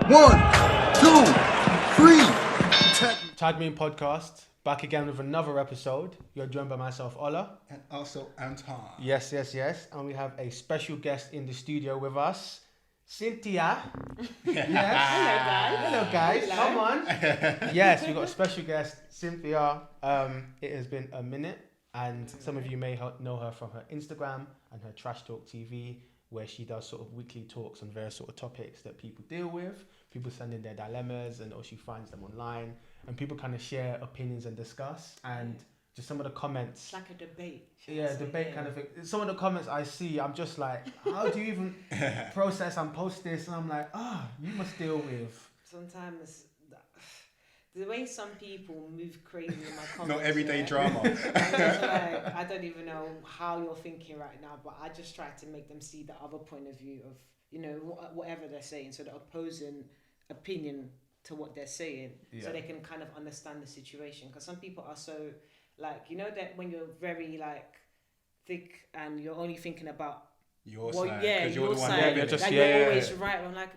1, 2, 3. Tag Me In Podcast, back again with another episode. You're joined by myself, Ola. And also Anton. Yes. And we have a special guest in the studio with us, CynTea. Yes. Hello guys. Come on. Yes, we've got a special guest, CynTea. It has been a minute, and some of you may know her from her Instagram and her Trash Talk TV, where she does sort of weekly talks on various sort of topics that people deal with. People send in their dilemmas, or she finds them online, and people kind of share opinions and discuss. And just some of the comments, it's like a debate. Kind of thing. Some of the comments I see, I'm just like, how do you even process and post this? And I'm like, you must deal with. Sometimes the way some people move crazy in my comments. Not everyday drama. I don't even know how you're thinking right now, but I just try to make them see the other point of view of, whatever they're saying, so the opposing opinion to what they're saying, so they can kind of understand the situation. Because some people are so that when you're very thick and you're only thinking about your side, you're the one you're always right. I'm like,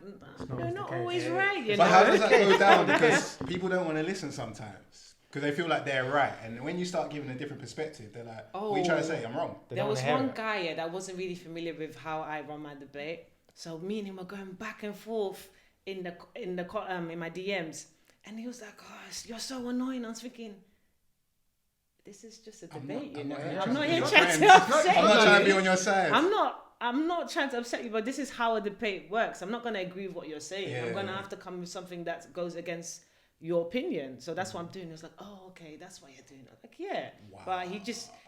you're not always right. But how does that go down? Because people don't want to listen sometimes because they feel like they're right, and when you start giving a different perspective, they're like, "What are you trying to say? I'm wrong." There was one guy that wasn't really familiar with how I run my debate, so me and him were going back and forth in my DMs, and he was like, "Oh, you're so annoying." I was thinking, this is just a debate, I'm not here trying to upset you. I'm not trying to be on your side. I'm not trying to upset you, but this is how a debate works. I'm not going to agree with what you're saying. I'm going to have to come with something that goes against your opinion. So that's what I'm doing. It's like, oh, okay, that's what you're doing. I'm like, yeah. Wow. But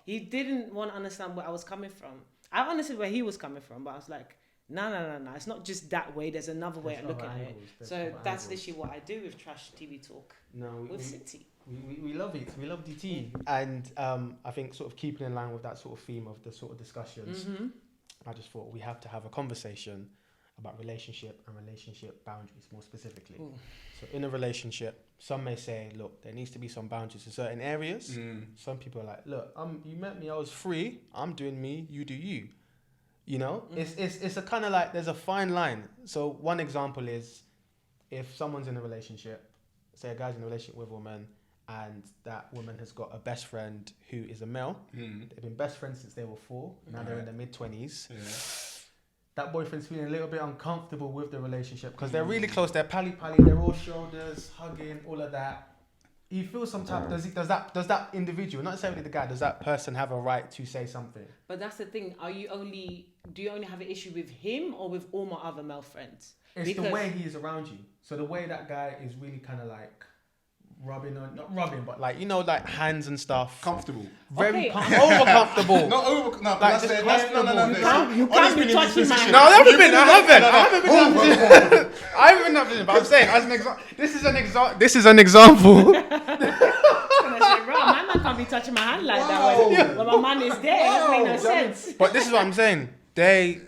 he didn't want to understand where I was coming from. I understood where he was coming from, but I was like, no. It's not just that way. There's another way of looking at it. So that's literally what I do with Trash TV Talk with CynTea. We love it. We love DT. And I think sort of keeping in line with that sort of theme of the sort of discussions, I just thought we have to have a conversation about relationship and relationship boundaries more specifically. Ooh. So in a relationship, some may say, look, there needs to be some boundaries in certain areas. Some people are like, look, you met me, I was free. I'm doing me, you do you. It's a kind of like, there's a fine line. So one example is if someone's in a relationship, say a guy's in a relationship with a woman, and that woman has got a best friend who is a male. They've been best friends since they were 4. Now they're in their mid-20s. Yeah. That boyfriend's feeling a little bit uncomfortable with the relationship because they're really close. They're pally-pally. They're all shoulders, hugging, all of that. He feels some type. Does that individual, not necessarily the guy, does that person have a right to say something? But that's the thing. Do you only have an issue with him or with all my other male friends? It's the way he is around you. So the way that guy is really kind of like rubbing on, not rubbing, but like hands and stuff. Comfortable. Very over comfortable. Not over. No, like just no. You can't be touching my hand. No, I haven't been in that position. I haven't been in that position. But I'm saying, as an example, this is an example. I was gonna say, bro, my man can't be touching my hand like that when my man is there. It doesn't make no sense. But this is what I'm saying. They,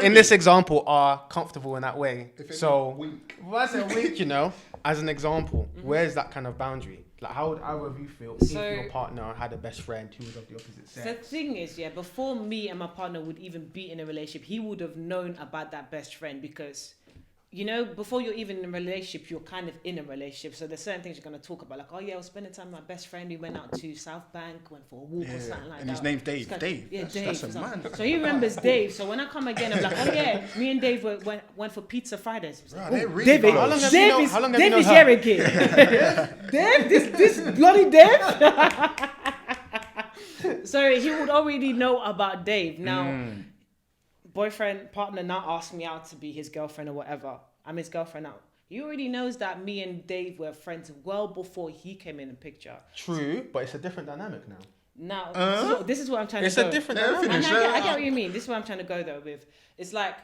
in this example, are comfortable in that way. So, what's a week, as an example, where's that kind of boundary? Like, how would either of you feel if your partner had a best friend who was of the opposite sex? The thing is, before me and my partner would even be in a relationship, he would have known about that best friend because, before you're even in a relationship, you're kind of in a relationship. So there's certain things you're going to talk about. Like, oh yeah, I was spending time with my best friend. We went out to South Bank, went for a walk or something like that. And his name's Dave. Dave. Yeah, Dave. That's a man. So he remembers Dave. So when I come again, I'm like, oh yeah, me and Dave went for Pizza Fridays. Right, like, David, how long have you known Dave is her? here again. Dave, this bloody Dave. So he would already know about Dave. Now, boyfriend, partner now asked me out to be his girlfriend or whatever. I'm his girlfriend now. He already knows that me and Dave were friends well before he came in the picture. True, but it's a different dynamic now. Now, this is what I'm trying to go. It's a different dynamic. I get what you mean. This is what I'm trying to go though with. It's like,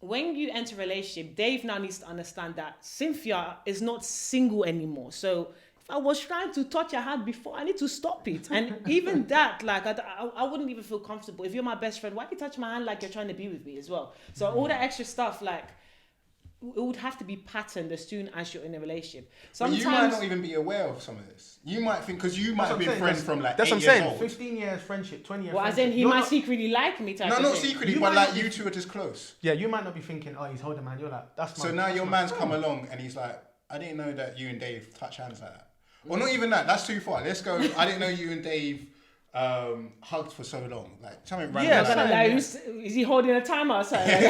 when you enter a relationship, Dave now needs to understand that CynTea is not single anymore. So if I was trying to touch your hand before, I need to stop it. And even that, I wouldn't even feel comfortable. If you're my best friend, why do you touch my hand like you're trying to be with me as well? So all that extra stuff, would have to be patterned as soon as you're in a relationship. But Sometimes you might not even be aware of some of this. You might think, because you might have been friends from like that's 8 what I'm years saying. old. 15 years friendship, 20 years well, as friendship. in he You're might not- secretly like me type No, of not thing. secretly, You but might like not you be- two are just close. Yeah, you might not be thinking, oh, he's holding man. You're like, that's my. So now that's your my man's friend. come along and he's like, I didn't know that you and Dave touch hands like that. Or not even that. That's too far. Let's go. I didn't know you and Dave hugged for so long. Like something random. Yeah, I'm gonna Like- lie, is he holding a timer or something?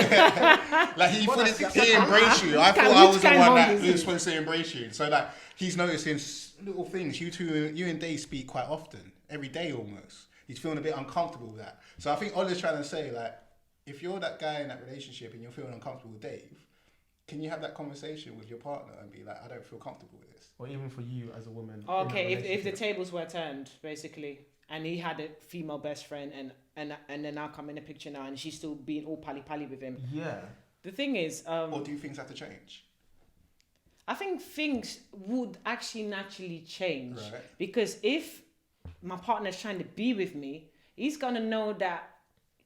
Like he Well, he embraced you. I thought Which I was the kind one of that is was it? supposed to embrace you. So like he's noticing little things. You and Dave speak quite often, every day almost. He's feeling a bit uncomfortable with that. So I think Ola's trying to say, like, if you're that guy in that relationship and you're feeling uncomfortable with Dave, can you have that conversation with your partner and be like, I don't feel comfortable with this? Or even for you as a woman. in a Okay, if the relationship. tables were turned, basically, and he had a female best friend, and then I come in the picture now, and she's still being all pally with him. Yeah. The thing is, Or do things have to change? I think things would actually naturally change Right. because if my partner's trying to be with me, he's gonna know that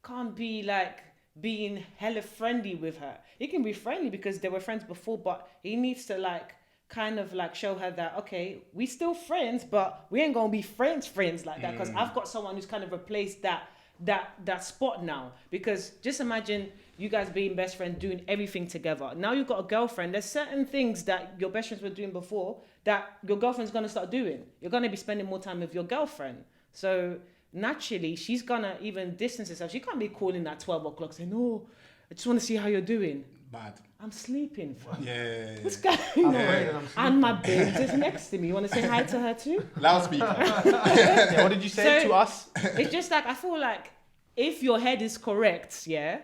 can't be like being hella friendly with her. He can be friendly because they were friends before, but he needs to like kind of like show her that okay, we still friends, but we ain't gonna be friends like that because I've got someone who's kind of replaced that spot now. Because just imagine you guys being best friends, doing everything together. Now you've got a girlfriend. There's certain things that your best friends were doing before that your girlfriend's gonna start doing. You're gonna be spending more time with your girlfriend. So naturally, she's gonna even distance herself. She can't be calling at 12 o'clock saying, "No, I just want to see how you're doing." Bad. I'm sleeping. Yeah. What's going I'm on? afraid that I'm And my babe is next to me. You want to say hi to her too? Loudspeaker. Yeah, what did you say So- to us? It's just like I feel like if your head is correct, yeah,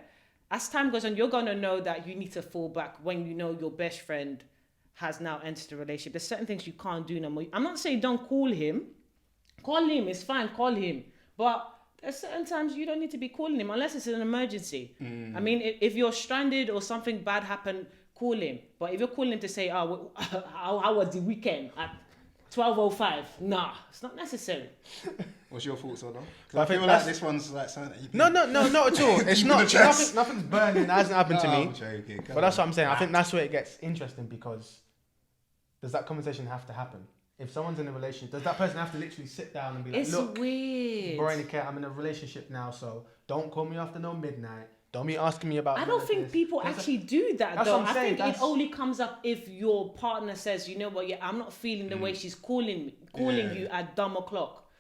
as time goes on, you're gonna know that you need to fall back when you know your best friend has now entered a relationship. There's certain things you can't do no more. I'm not saying don't call him. Call him, it's fine, call him. But there's certain times you don't need to be calling him unless it's an emergency. I mean, if you're stranded or something bad happened, call him. But if you're calling him to say, oh, how was the weekend at 12:05? Nah, it's not necessary. What's your thoughts on that? I Because I think feel that's- like this one's like something that you can... No, not at all. It's Deep in not. the chest. Nothing's burning. That hasn't happened to me. I'm joking. Come But that's on. what I'm saying. I think that's where it gets interesting because does that conversation have to happen? If someone's in a relationship, does that person have to literally sit down and be like, It's look, weird. Veronica, care, I'm in a relationship now, so don't call me after no midnight. Don't be asking me about. I don't think people actually do that That's though. what I'm I saying, think that's- it only comes up if your partner says, you know what, yeah, I'm not feeling the way she's calling Yeah. you at dumb o'clock.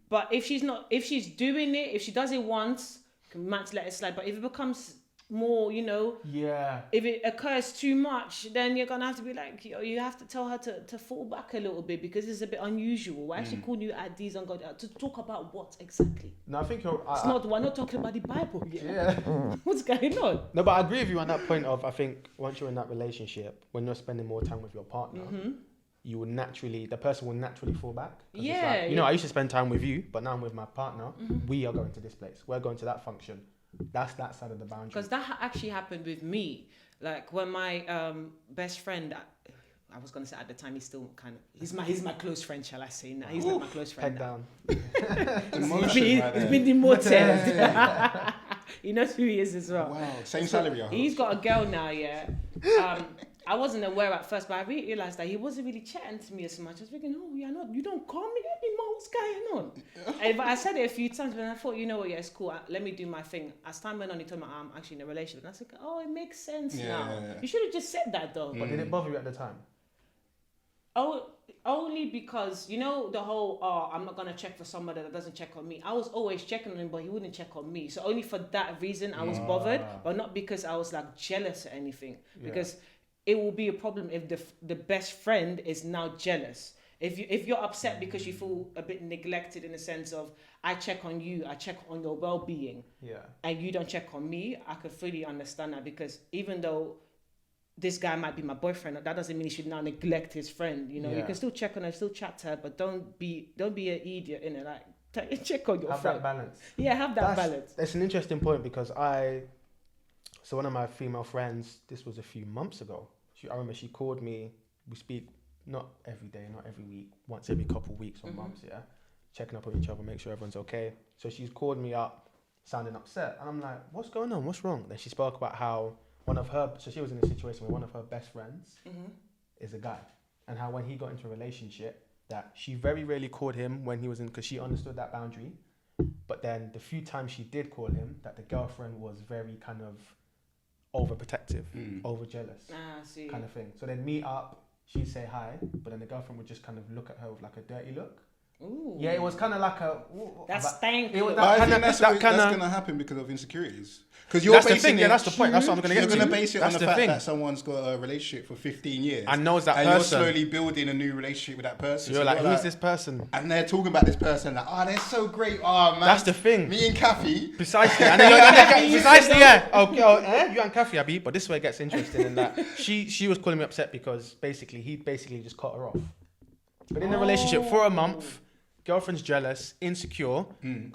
But if she's doing it, if she does it once, can might let it slide. But if it becomes more, you know, Yeah. if it occurs too much, then you're gonna have to be like, you have to tell her to fall back a little bit because it's a bit unusual. We're actually calling you at these ungodly to talk about what exactly? No, I think you're. We're not talking about the Bible yet. Yeah. What's going on? No, but I agree with you on that point of I think once you're in that relationship, when you're spending more time with your partner, you will naturally, the person will naturally fall back. 'Cause it's Yeah, like, you know, I used to spend time with you, but now I'm with my partner. We are going to this place. We're going to that function. That's that side of the boundary. Because that actually happened with me. Like when my best friend, I was gonna say at the time, he's still kind of he's my close friend, shall I say? Now he's not my close friend. Head Now. down. Emotion right He's there. been demoted. He knows who he is as well. Wow. Same salary, I hope. He's got a girl now, yeah. I wasn't aware at first, but I realized that he wasn't really chatting to me as much. I was thinking, oh, you don't call me anymore. What's going on? But I said it a few times, but I thought, you know what, yeah, it's cool. Let me do my thing. As time went on, he told me I'm actually in a relationship. And I was like, oh, it makes sense now. Yeah. You should have just said that though. But did it bother you at the time? Oh, only because, you know, the whole, I'm not going to check for somebody that doesn't check on me. I was always checking on him, but he wouldn't check on me. So only for that reason I was bothered, but not because I was like jealous or anything. Because it will be a problem if the best friend is now jealous. If you're upset because you feel a bit neglected in the sense of, I check on you, I check on your well-being, and you don't check on me, I could fully understand that, because even though this guy might be my boyfriend, that doesn't mean he should now neglect his friend. You know, you can still check on her, still chat to her, but don't be an idiot in it. Like, check on your Have friend. that balance. Yeah, have that balance. That's an interesting point because so one of my female friends, this was a few months ago. I remember she called me. We speak not every day, not every week, once every couple of weeks or months, checking up on each other, make sure everyone's okay. So she's called me up, sounding upset, and I'm like, "What's going on? What's wrong?" Then she spoke about how so she was in a situation where one of her best friends is a guy, and how when he got into a relationship, that she very rarely called him when he was in, because she understood that boundary. But then the few times she did call him, that the girlfriend was very kind of overprotective, over jealous, kind of thing. So they'd meet up, she'd say hi, but then the girlfriend would just kind of look at her with like a dirty look. Ooh. Yeah, it was kind of like a... That's stank. I think that's going to happen because of insecurities. Because you're basing the thing, that's the point. That's what I'm going to get to. You're going to base it on the fact that someone's got a relationship for 15 years. And knows that person. And you're slowly building a new relationship with that person. So you're like, who's this person? And they're talking about this person like, oh, they're so great. Oh, man. That's the thing. Me and Kathy. Precisely. And then precisely, yeah. Okay, you and Kathy, Abby. But this is where it gets interesting in that she was calling me upset because he just cut her off. But in the relationship for a month, girlfriend's jealous, insecure,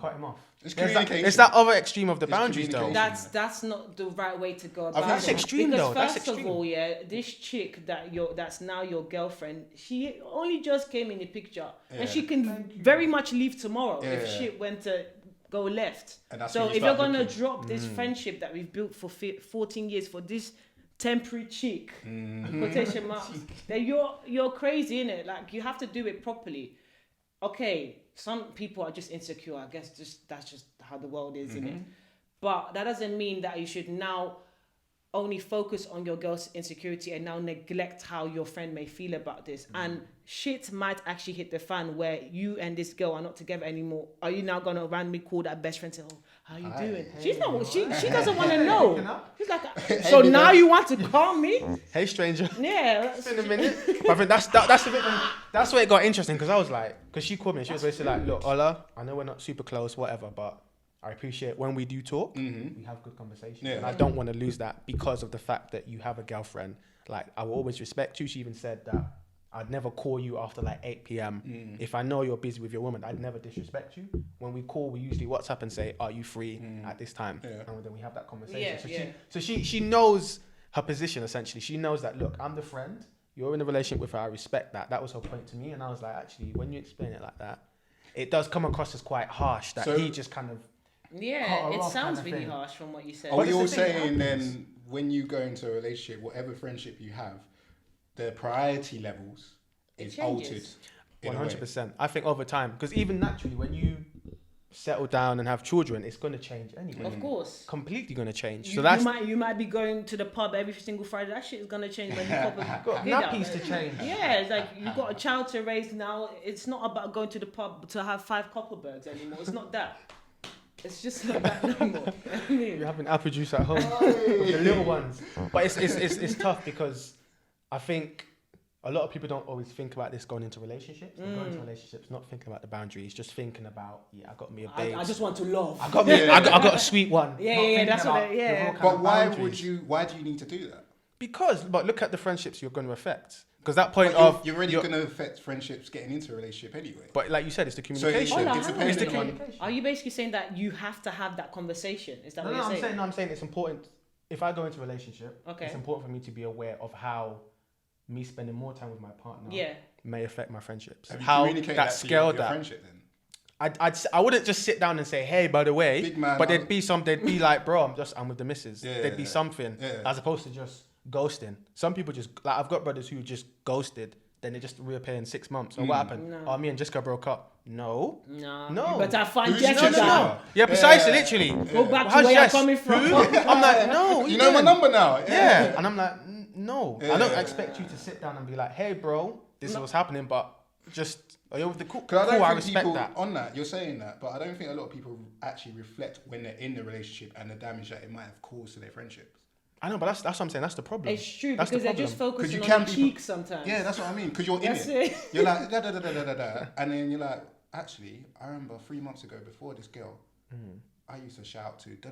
cut him off. It's communication. It's that other extreme of the boundaries, though. That's not the right way to go about it. That's extreme, though. Because first of all, this chick that's now your girlfriend, she only just came in the picture, and she can very much leave tomorrow if shit went to go left. So if you're gonna drop this friendship that we've built for 14 years for this temporary chick, quotation marks, then you're crazy, innit? Like, you have to do it properly. Okay, some people are just insecure. I guess that's just how the world is, innit? But that doesn't mean that you should now only focus on your girl's insecurity and now neglect how your friend may feel about this. And shit might actually hit the fan where you and this girl are not together anymore. Are you now gonna randomly call that best friend and say, "Oh, how you doing?" She's not. She doesn't want to know. She's like, so now you want to call me? Hey, stranger. Yeah. It's been a minute. But I think that's where it got interesting, because I was like, because she called me and she was basically like, look, Ola, I know we're not super close, whatever, but I appreciate when we do talk, we have good conversations. Yeah. And I don't want to lose that because of the fact that you have a girlfriend. Like, I will always respect you. She even said that I'd never call you after like 8 p.m. If I know you're busy with your woman, I'd never disrespect you. When we call, we usually WhatsApp and say, are you free at this time? Yeah. And then we have that conversation. So she knows her position, essentially. She knows that, look, I'm the friend. You're in a relationship with her. I respect that. That was her point to me. And I was like, actually, when you explain it like that, it does come across as quite harsh that he just kind of... Yeah, it sounds really harsh from what you said. Are we all saying then, when you go into a relationship, whatever friendship you have, the priority levels is altered? 100%. I think over time, because even naturally, when you settle down and have children, it's going to change anyway. Of course. Completely going to change. You might be going to the pub every single Friday. That shit is going to change when you got nappies to change. Yeah, it's like you've got a child to raise now. It's not about going to the pub to have 5 Copperbergs anymore. It's not that. It's just not that no more. I mean, you're having apple juice at home. The little ones. But it's tough, because I think a lot of people don't always think about this going into relationships. They go into relationships not thinking about the boundaries, just thinking about, I got me a babe. I just want to love. I got a sweet one. Yeah, that's what But why do you need to do that? But look at the friendships you're going to affect. Because that point you're already going to affect friendships getting into a relationship anyway. But like you said, it's the communication. It's the communication. Are you basically saying that you have to have that conversation? Is that what you're saying? I'm saying it's important. If I go into a relationship, it's important for me to be aware of how me spending more time with my partner may affect my friendships. How that scale that. Friendship then? I wouldn't just sit down and say, hey, by the way, big man, but they'd be like, bro, I'm with the missus. There'd be something as opposed to just ghosting. Some people just, like, I've got brothers who just ghosted, then they just reappear in 6 months. Or what happened? No. Oh, me and Jessica broke up. No. But I find Jessica. No. Yeah, precisely, literally. Go back to where you're coming from. I'm like, no. You know my number now. Yeah. And I'm like, no. I don't expect you to sit down and be like, hey, bro, this is what's happening, but just, are you with the cool? I respect that. On that, you're saying that, but I don't think a lot of people actually reflect when they're in the relationship and the damage that it might have caused to their friendships. I know, but that's what I'm saying. That's the problem. It's true, because they're just focusing on the cheeks sometimes. Yeah, that's what I mean. Because you're in it. You're like, da. And then you're like, actually, I remember 3 months ago before this girl, I used to shout to da.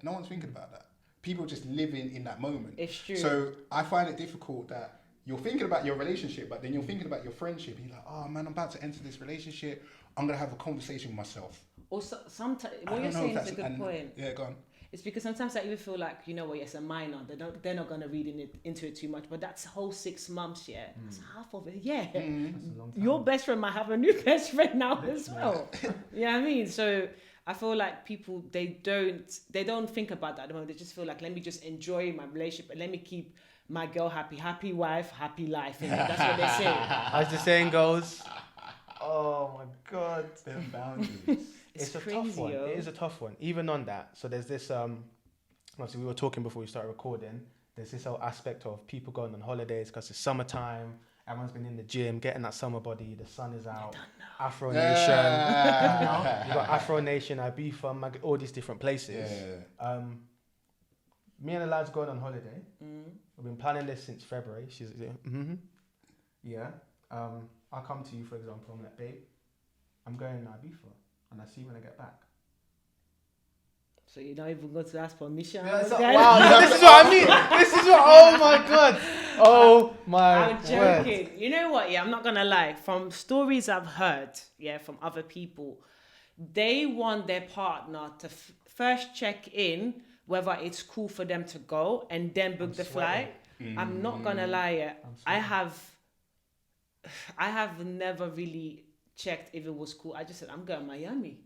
No one's thinking about that. People just living in that moment. It's true. So I find it difficult that you're thinking about your relationship, but then you're thinking about your friendship. You're like, oh man, I'm about to enter this relationship. I'm going to have a conversation with myself. Or sometimes, what you're saying is a good point. Yeah, go on. It's because sometimes I even feel like, you know what, it's a minor. They're not going to read into it too much. But that's whole 6 months, that's half of it. Yeah. Your best friend might have a new best friend now as well. You know what I mean? So I feel like people they don't think about that at the moment. They just feel like, let me just enjoy my relationship and let me keep my girl happy. Happy wife, happy life. That's what they say. As the saying goes. Oh my God. Them boundaries. It's a crazy, tough one. yo. It is a tough one. Even on that. So there's this obviously we were talking before we started recording. There's this whole aspect of people going on holidays because it's summertime. Everyone's been in the gym, getting that summer body. The sun is out. Afro Nation. You got Afro Nation, Ibiza, all these different places. Yeah. Me and the lads going on holiday. We've been planning this since February. She's yeah. I'll come to you, for example. I'm like, babe, I'm going to Ibiza, and I see you when I get back. So you're not even going to ask permission? Wow, this is what I mean. This is what. Oh my God. Oh my. I'm joking. You know what? Yeah, I'm not gonna lie. From stories I've heard, from other people, they want their partner to first check in whether it's cool for them to go and then book the flight. I'm not gonna lie. I have never really checked if it was cool. I just said I'm going to Miami.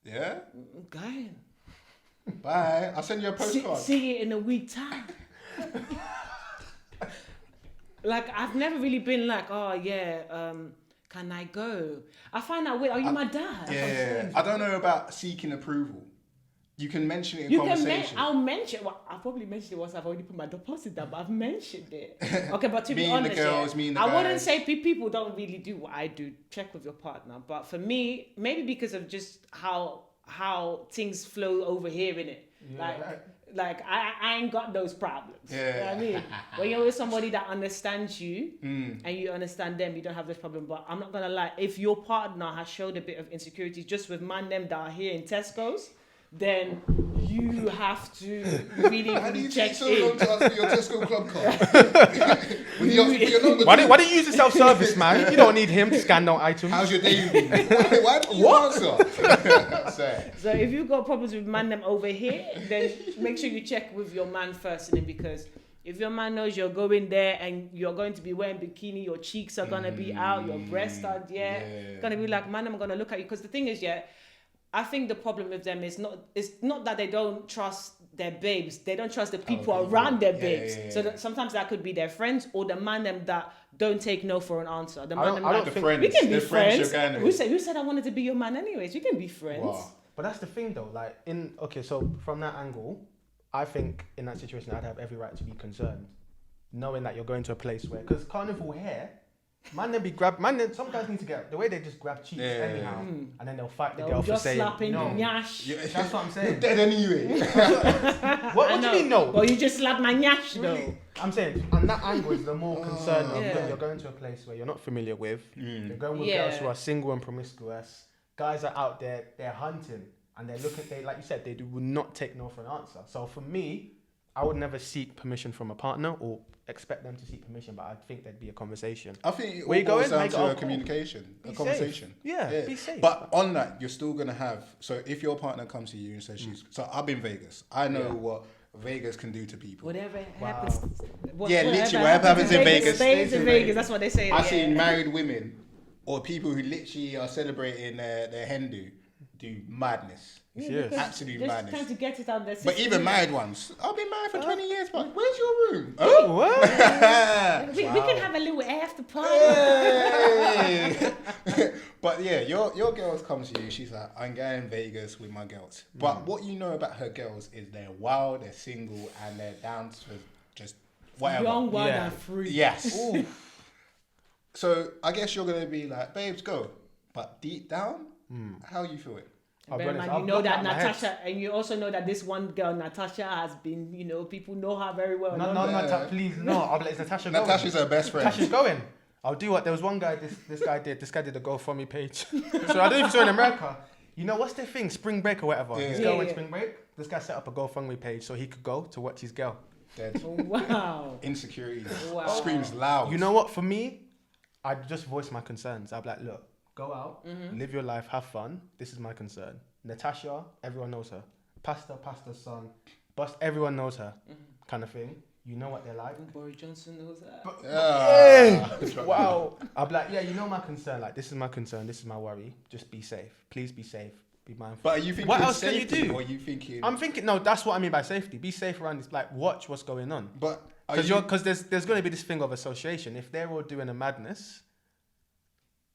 Yeah. I'm going. Bye. I'll send you a postcard. See it in a week time. Like, I've never really been like, oh yeah, can I go? I find out, wait, are you my dad? Yeah. I don't know about seeking approval. You can mention it in conversation. I'll mention. Well, I'll probably mention it once I've already put my deposit down, but I've mentioned it. Okay, but to be honest, I wouldn't say people don't really do what I do. Check with your partner, but for me, maybe because of just how things flow over here, innit? Yeah. Like I ain't got those problems. Yeah. You know what I mean? When you're with somebody that understands you and you understand them, you don't have this problem. But I'm not gonna lie, if your partner has showed a bit of insecurity just with them that are here in Tesco's, then you have to really check in. Long to ask for your Tesco club card? Why don't you use the self-service, man? You don't need him to scan down items. How's your day been? Why don't you answer? So if you've got problems with them over here, then make sure you check with your man first, because if your man knows you're going there and you're going to be wearing bikini, your cheeks are gonna be out, your breasts are gonna be like, man, I'm gonna look at you. Because the thing is, I think the problem with them is not that they don't trust their babes. They don't trust the people around their babes. So that sometimes that could be their friends or the man them that don't take no for an answer. The man them that we can be friends. Who said I wanted to be your man anyways? We can be friends. Wow. But that's the thing though. Like so from that angle, I think in that situation I'd have every right to be concerned, knowing that you're going to a place where, because carnival here. Some guys need to get the way they just grab cheeks anyhow, and then they'll fight the girl for saying no. Nyash. That's what I'm saying. You're dead anyway. What do you mean no? Well, you just slapped my nyash though. I'm saying, and that angle is the more concern of you're going to a place where you're not familiar with. You're going with girls who are single and promiscuous. Guys are out there, they're hunting, and they're looking. They, like you said, they will not take no for an answer. So for me, I would never seek permission from a partner or expect them to seek permission, but I think there'd be a conversation. I think it all goes down to a communication, a conversation. Yeah, be safe. But on that, you're still going to have... So if your partner comes to you and says she's... So I've been Vegas. I know what Vegas can do to people. Whatever happens... Literally, whatever happens in Vegas stays in Vegas. That's what they say. I've seen married women or people who literally are celebrating their Hindu do madness. Absolute just madness. Trying to get it out there. But even married ones, I've been married for 20 years, but where's your room? Oh, what? We can have a little after party. Hey. But yeah, your girls come to you, she's like, I'm going to Vegas with my girls. But what you know about her girls is they're wild, they're single, and they're down to just whatever. Young, wild, and free. Yes. So I guess you're going to be like, babes, go. But deep down, how are you feeling? You know that Natasha, and you also know that this one girl, Natasha, has been, people know her very well. No, please, no. I'll let Natasha go. Natasha's her best friend. Natasha's going. I'll do what? There was one guy, this guy did a GoFundMe page. So I don't know if you saw in America. You know, what's their thing? Spring break or whatever. His girl went spring break. This guy set up a GoFundMe page so he could go to watch his girl. Dead. Wow. Insecurity. Wow. Screams loud. You know what? For me, I'd just voice my concerns. I'd be like, look, go out, live your life, have fun. This is my concern. Natasha, everyone knows her. Pastor's son, Bust, everyone knows her, kind of thing. You know what they're like. Boris Johnson knows that. Wow. I'll be like, yeah, you know my concern. Like, this is my concern. This is my worry. Just be safe. Please be safe. be mindful. But are you thinking what else safety, can you do? or are you thinking? I'm thinking, no, that's what I mean by safety. Be safe around this, like, watch what's going on. But Because there's going to be this thing of association. If they're all doing a madness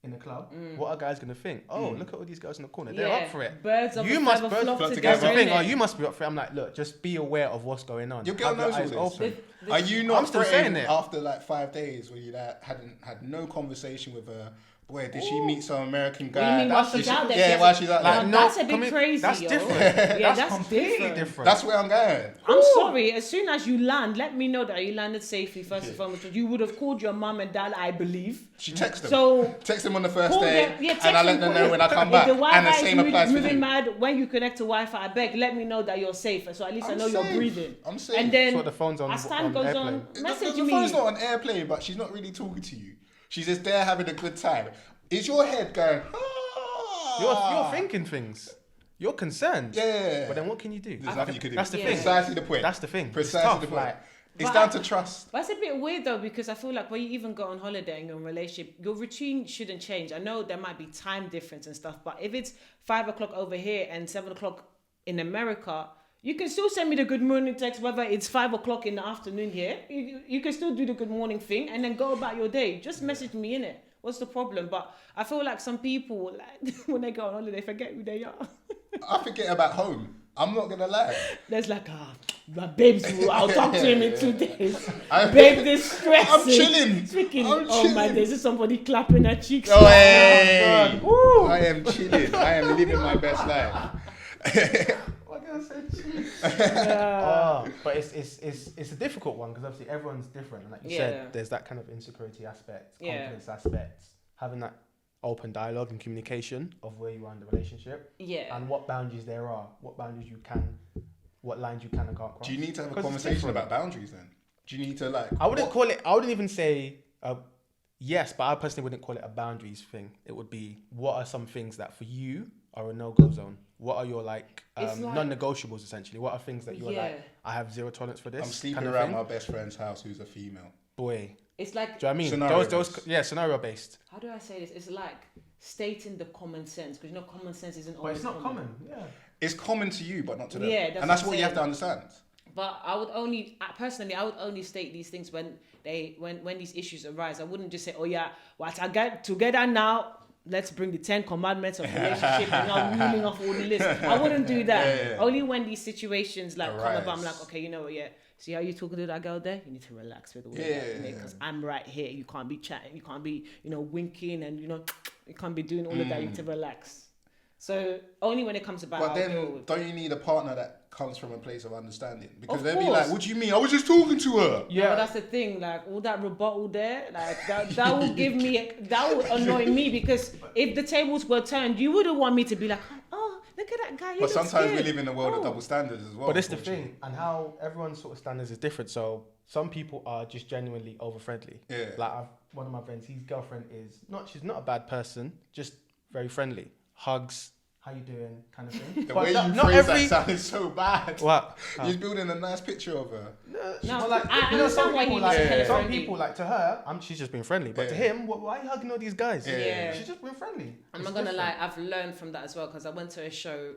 in a club, what are guys going to think? Oh, look at all these girls in the corner. They're up for it. Birds of You a must feather flock flock together. That's the thing. innit? Oh, you must be up for it. I'm like, look, just be aware of what's going on. Your girl Have your knows all eyes this. open. Are you I'm not still threatened saying it. after like 5 days where you hadn't had no conversation with her? Boy, did she meet some American guy? What do you mean while Did she's she- out there? Yeah, She while has- she's out Like, there. that's a bit crazy, That's yo. different. Yeah, that's completely different. That's where I'm going. I'm sorry. As soon as you land, let me know that you landed safely first and foremost. You would have called your mum and dad, I believe. She texted them. So Text them on the first call day, them. Yeah, text and I let them, them know when I come if back. the And the Wi-Fi same is applies for moving you. mad when you connect to Wi-Fi. I beg, let me know that you're safe, so at least I I'm know you're safe. breathing. I'm safe. And then So the phone's on as time goes on, The message the me. phone's not on airplane, but she's not really talking to you. She's just there having a good time. Is your head going? You're thinking things. You're concerned. Yeah. But then what can you do? There's nothing you can do. That's the Yeah. thing. Precisely the point. That's the thing. It's Precisely tough, the point. like- It's But down to trust. But it's a bit weird though, because I feel like when you even go on holiday and you're in a relationship, your routine shouldn't change. I know there might be time difference and stuff, but if it's 5 o'clock over here and 7 o'clock in America, you can still send me the good morning text, whether it's 5 o'clock in the afternoon here. You can still do the good morning thing and then go about your day. Just message me in it. What's the problem? But I feel like some people, like when they go on holiday, forget who they are. I forget about home. I'm not gonna lie. There's like, my babes, I'll talk to him in 2 days. I'm- Babe, this stress. I'm chilling. Speaking, I'm oh my chilling. days, is somebody clapping her cheeks? Oh, hey. Woo. I am chilling. I am living my best life. What can I say? Yeah. But it's a difficult one because obviously everyone's different. And like you Yeah. said, there's that kind of insecurity aspect, Yeah. confidence aspect, having that open dialogue and communication of where you are in the relationship Yeah. and what boundaries there are, what boundaries you can, what lines you can and can't cross. Do you need to have a 'Cause it's conversation different. about boundaries then? Do you need to like? I wouldn't call it. I wouldn't even say yes, but I personally wouldn't call it a boundaries thing. It would be what are some things that for you are a no-go zone. What are your like, It's like- non-negotiables essentially? What are things that you're like? Yeah. I have zero tolerance for this. I'm sleeping kind of around thing. my best friend's house who's a female. Boy, It's like, do you know what I mean? Scenario Those based. yeah, scenario based. how do I say this? It's like stating the common sense, because you know common sense isn't But always it's not common. Yeah. It's common to you, but not to them. Yeah, that's and that's what what I'm you have to saying. understand. But I would only, personally, I would only state these things when these issues arise. I wouldn't just say, oh yeah, what I get together now, let's bring the 10 commandments of relationship and now reeling off all the list. I wouldn't do that. Yeah. Only when these situations like come Arise. about, I'm like, okay, you know what, yeah. See how you talking to that girl there? You need to relax with all of Yeah. that, because I'm right here. You can't be chatting. You can't be, winking, and you can't be doing all of that. You need to relax. So only when it comes about. But I'll deal then, with don't you need a partner that comes from a place of understanding? Because Of they'll be course. like, "What do you mean? I was just talking to her." Yeah, but that's the thing. Like all that rebuttal there, like that will give me, that would annoy me, because if the tables were turned, you wouldn't want me to be like, oh, look at that guy. He But looks sometimes good. we live in a world of Oh. double standards as well. But it's the unfortunately. thing, and how everyone's sort of standards is different. So some people are just genuinely over friendly. Yeah. Like one of my friends, his girlfriend she's not a bad person, just very friendly. Hugs, how you doing, kind of thing. The But way you not phrase every. that sounded so bad. What? He's building a nice picture of her. No, Well, like, I you know, some understand why people he like was hella some friendly. people like to her. She's just being friendly, but to Yeah. him, why are you hugging all these guys? Yeah. She's just being friendly. I'm It's not gonna different. lie, I've learned from that as well, because I went to a show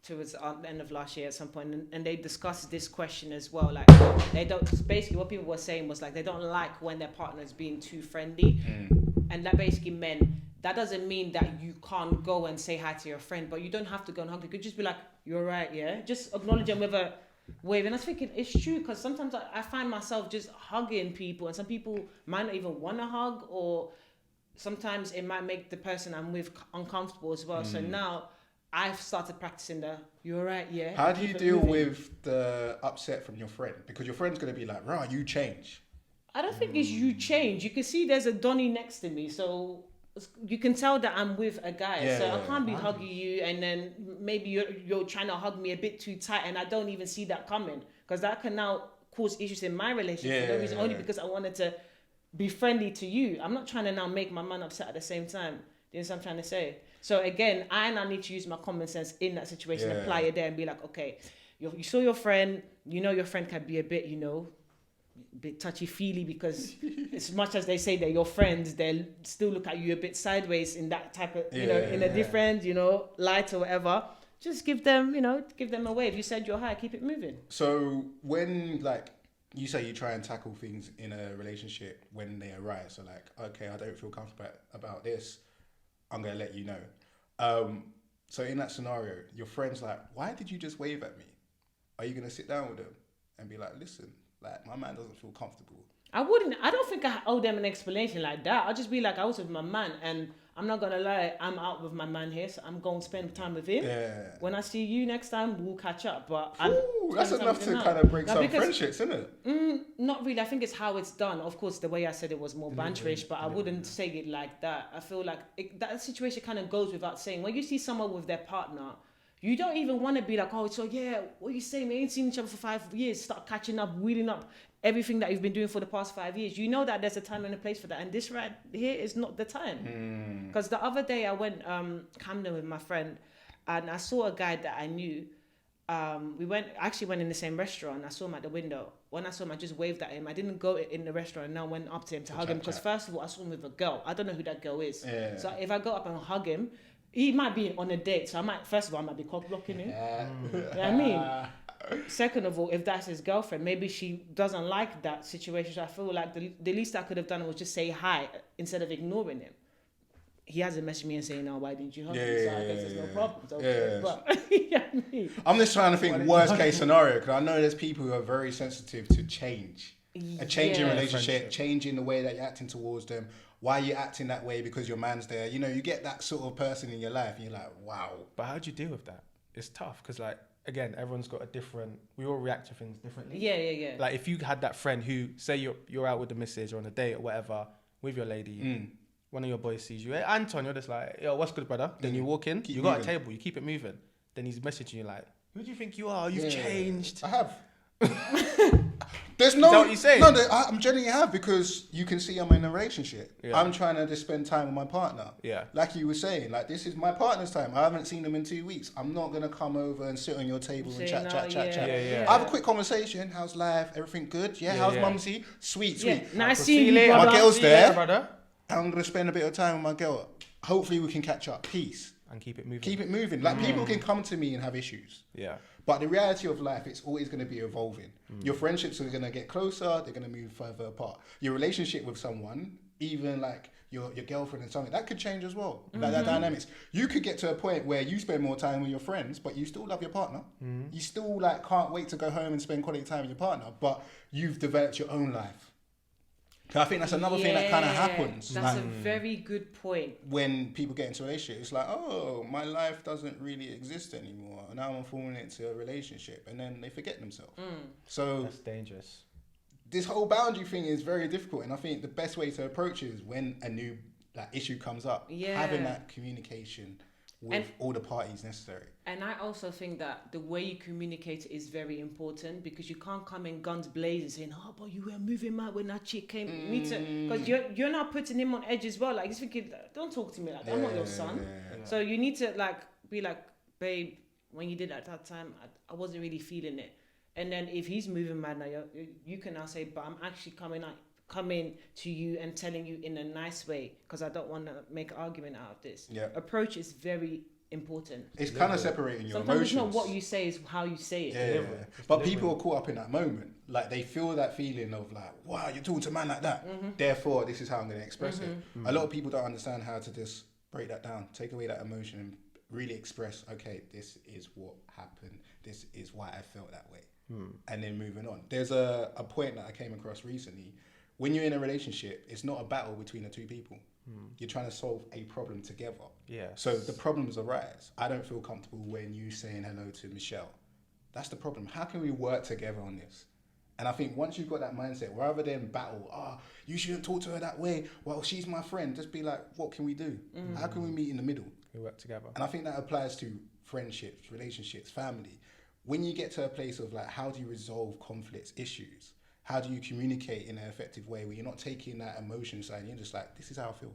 towards the end of last year at some point, and they discussed this question as well. Like, they don't, basically what people were saying was like they don't like when their partner is being too friendly, and that basically meant that doesn't mean that you can't go and say hi to your friend, but you don't have to go and hug. You could just be like, "You're right, yeah." Just acknowledge them with a wave. And I was thinking it's true, because sometimes I find myself just hugging people, and some people might not even want to hug, or sometimes it might make the person I'm with uncomfortable as well. So now I've started practicing the "you're right, yeah." How do you Keep it deal moving. with the upset from your friend? Because your friend's gonna be like, "Rah, you change." I don't think it's you change. You can see there's a Donny next to me, so you can tell that I'm with a guy. Yeah, so I yeah, can't be hugging you, and then maybe you're trying to hug me a bit too tight, and I don't even see that coming, because that can now cause issues in my relationship for no reason, only because I wanted to be friendly to you. I'm not trying to now make my man upset at the same time. You know what I'm trying to say? So again, I now need to use my common sense in that situation, apply it there, and be like, okay, you saw your friend, your friend can be a bit, a bit touchy-feely because as much as they say they're your friends, they'll still look at you a bit sideways in that type of, you know, in a different, you know, light or whatever. Just give them, you know, give them a wave. You said you're high, keep it moving. So when, like, you say you try and tackle things in a relationship when they arise. So like, okay, I don't feel comfortable about this. I'm going to let you know. So in that scenario, your friend's like, why did you just wave at me? Are you going to sit down with them and be like, listen, like, my man doesn't feel comfortable? I don't think I owe them an explanation like that. I'll just be like, I was with my man, and I'm not gonna lie, I'm out with my man here, so I'm going to spend time with him. Yeah. When I see you next time, we'll catch up. But that's enough to kind of break some friendships, isn't it? Not really. I think it's how it's done. Of course, the way I said it was more banterish, but I wouldn't say it like that. I feel like that situation kind of goes without saying. When you see someone with their partner, you don't even want to be like, oh, so yeah, what are you saying? We ain't seen each other for 5 years. Start catching up, wheeling up everything that you've been doing for the past 5 years. You know that there's a time and a place for that. And this right here is not the time. Because the other day I went Camden with my friend and I saw a guy that I knew. We went in the same restaurant. I saw him at the window. When I saw him, I just waved at him. I didn't go in the restaurant and I went up to him to hug him. Because first of all, I saw him with a girl. I don't know who that girl is. Yeah. So if I go up and hug him, he might be on a date, so I might be cock blocking him. You know what I mean? Second of all, if that's his girlfriend, maybe she doesn't like that situation. So I feel like the least I could have done was just say hi instead of ignoring him. He hasn't messaged me and saying, "No, why didn't you hug me?" So I guess there's no problem. Okay. But you know what I mean? I'm just trying to think worst case scenario, because I know there's people who are very sensitive to change. A change in relationship, change in the way that you're acting towards them. Why are you acting that way? Because your man's there. You know, you get that sort of person in your life and you're like, wow. But how do you deal with that? It's tough because, like, again, everyone's got a different... We all react to things differently. Yeah. Like, if you had that friend who, say you're out with the missus or on a date or whatever, with your lady, one of your boys sees you, hey, Anton, you're just like, yo, what's good, brother? Then you walk in, you got a table, you keep it moving. Then he's messaging you like, who do you think you are? You've changed. I have. There's no... Is that what you're saying? No, I'm genuinely have, because you can see I'm in a relationship. Yeah. I'm trying to just spend time with my partner. Yeah. Like you were saying, like, this is my partner's time. I haven't seen them in 2 weeks. I'm not going to come over and sit on your table and chat. Yeah. I have a quick conversation. How's life? Everything good? Yeah. How's mumsy? Sweet. Nice seeing you, my girl's there. Brother. I'm going to spend a bit of time with my girl. Hopefully we can catch up. Peace. And keep it moving. Keep it moving. Like, people can come to me and have issues. Yeah. But the reality of life, it's always going to be evolving. Your friendships are going to get closer. They're going to move further apart. Your relationship with someone, even like your girlfriend and something, that could change as well. Like that dynamics. You could get to a point where you spend more time with your friends, but you still love your partner. You still like can't wait to go home and spend quality time with your partner, but you've developed your own life. I think that's another thing that kind of happens. That's like, a very good point. When people get into a relationship, it's like, oh, my life doesn't really exist anymore. And now I'm falling into a relationship. And then they forget themselves. So that's dangerous. This whole boundary thing is very difficult. And I think the best way to approach it is when a new issue comes up. Having that communication with all the parties necessary. And I also think that the way you communicate is very important, because you can't come in guns blazing saying, oh, but you were moving mad when that chick came. Because you're now putting him on edge as well. Like, he's thinking, don't talk to me like that. I'm not your son. So you need to be like, babe, when you did it at that time, I wasn't really feeling it. And then if he's moving mad now, you can now say, but I'm actually coming to you and telling you in a nice way, because I don't want to make an argument out of this. Approach is very important. It's kind of separating your Sometimes emotions. It's not what you say, it's how you say it. But people are caught up in that moment. Like, they feel that feeling of like, wow, you're talking to a man like that. Therefore, this is how I'm going to express it. A lot of people don't understand how to just break that down, take away that emotion and really express, okay, this is what happened. This is why I felt that way. And then moving on. There's a point that I came across recently. When you're in a relationship, it's not a battle between the two people. You're trying to solve a problem together. So the problems arise. I don't feel comfortable when you saying hello to Michelle. That's the problem. How can we work together on this? And I think once you've got that mindset, rather than battle, you shouldn't talk to her that way. Well, she's my friend. Just be like, what can we do? How can we meet in the middle? We work together. And I think that applies to friendships, relationships, family. When you get to a place of like, how do you resolve conflicts, issues? How do you communicate in an effective way where you're not taking that emotion side and you're just like, this is how I feel.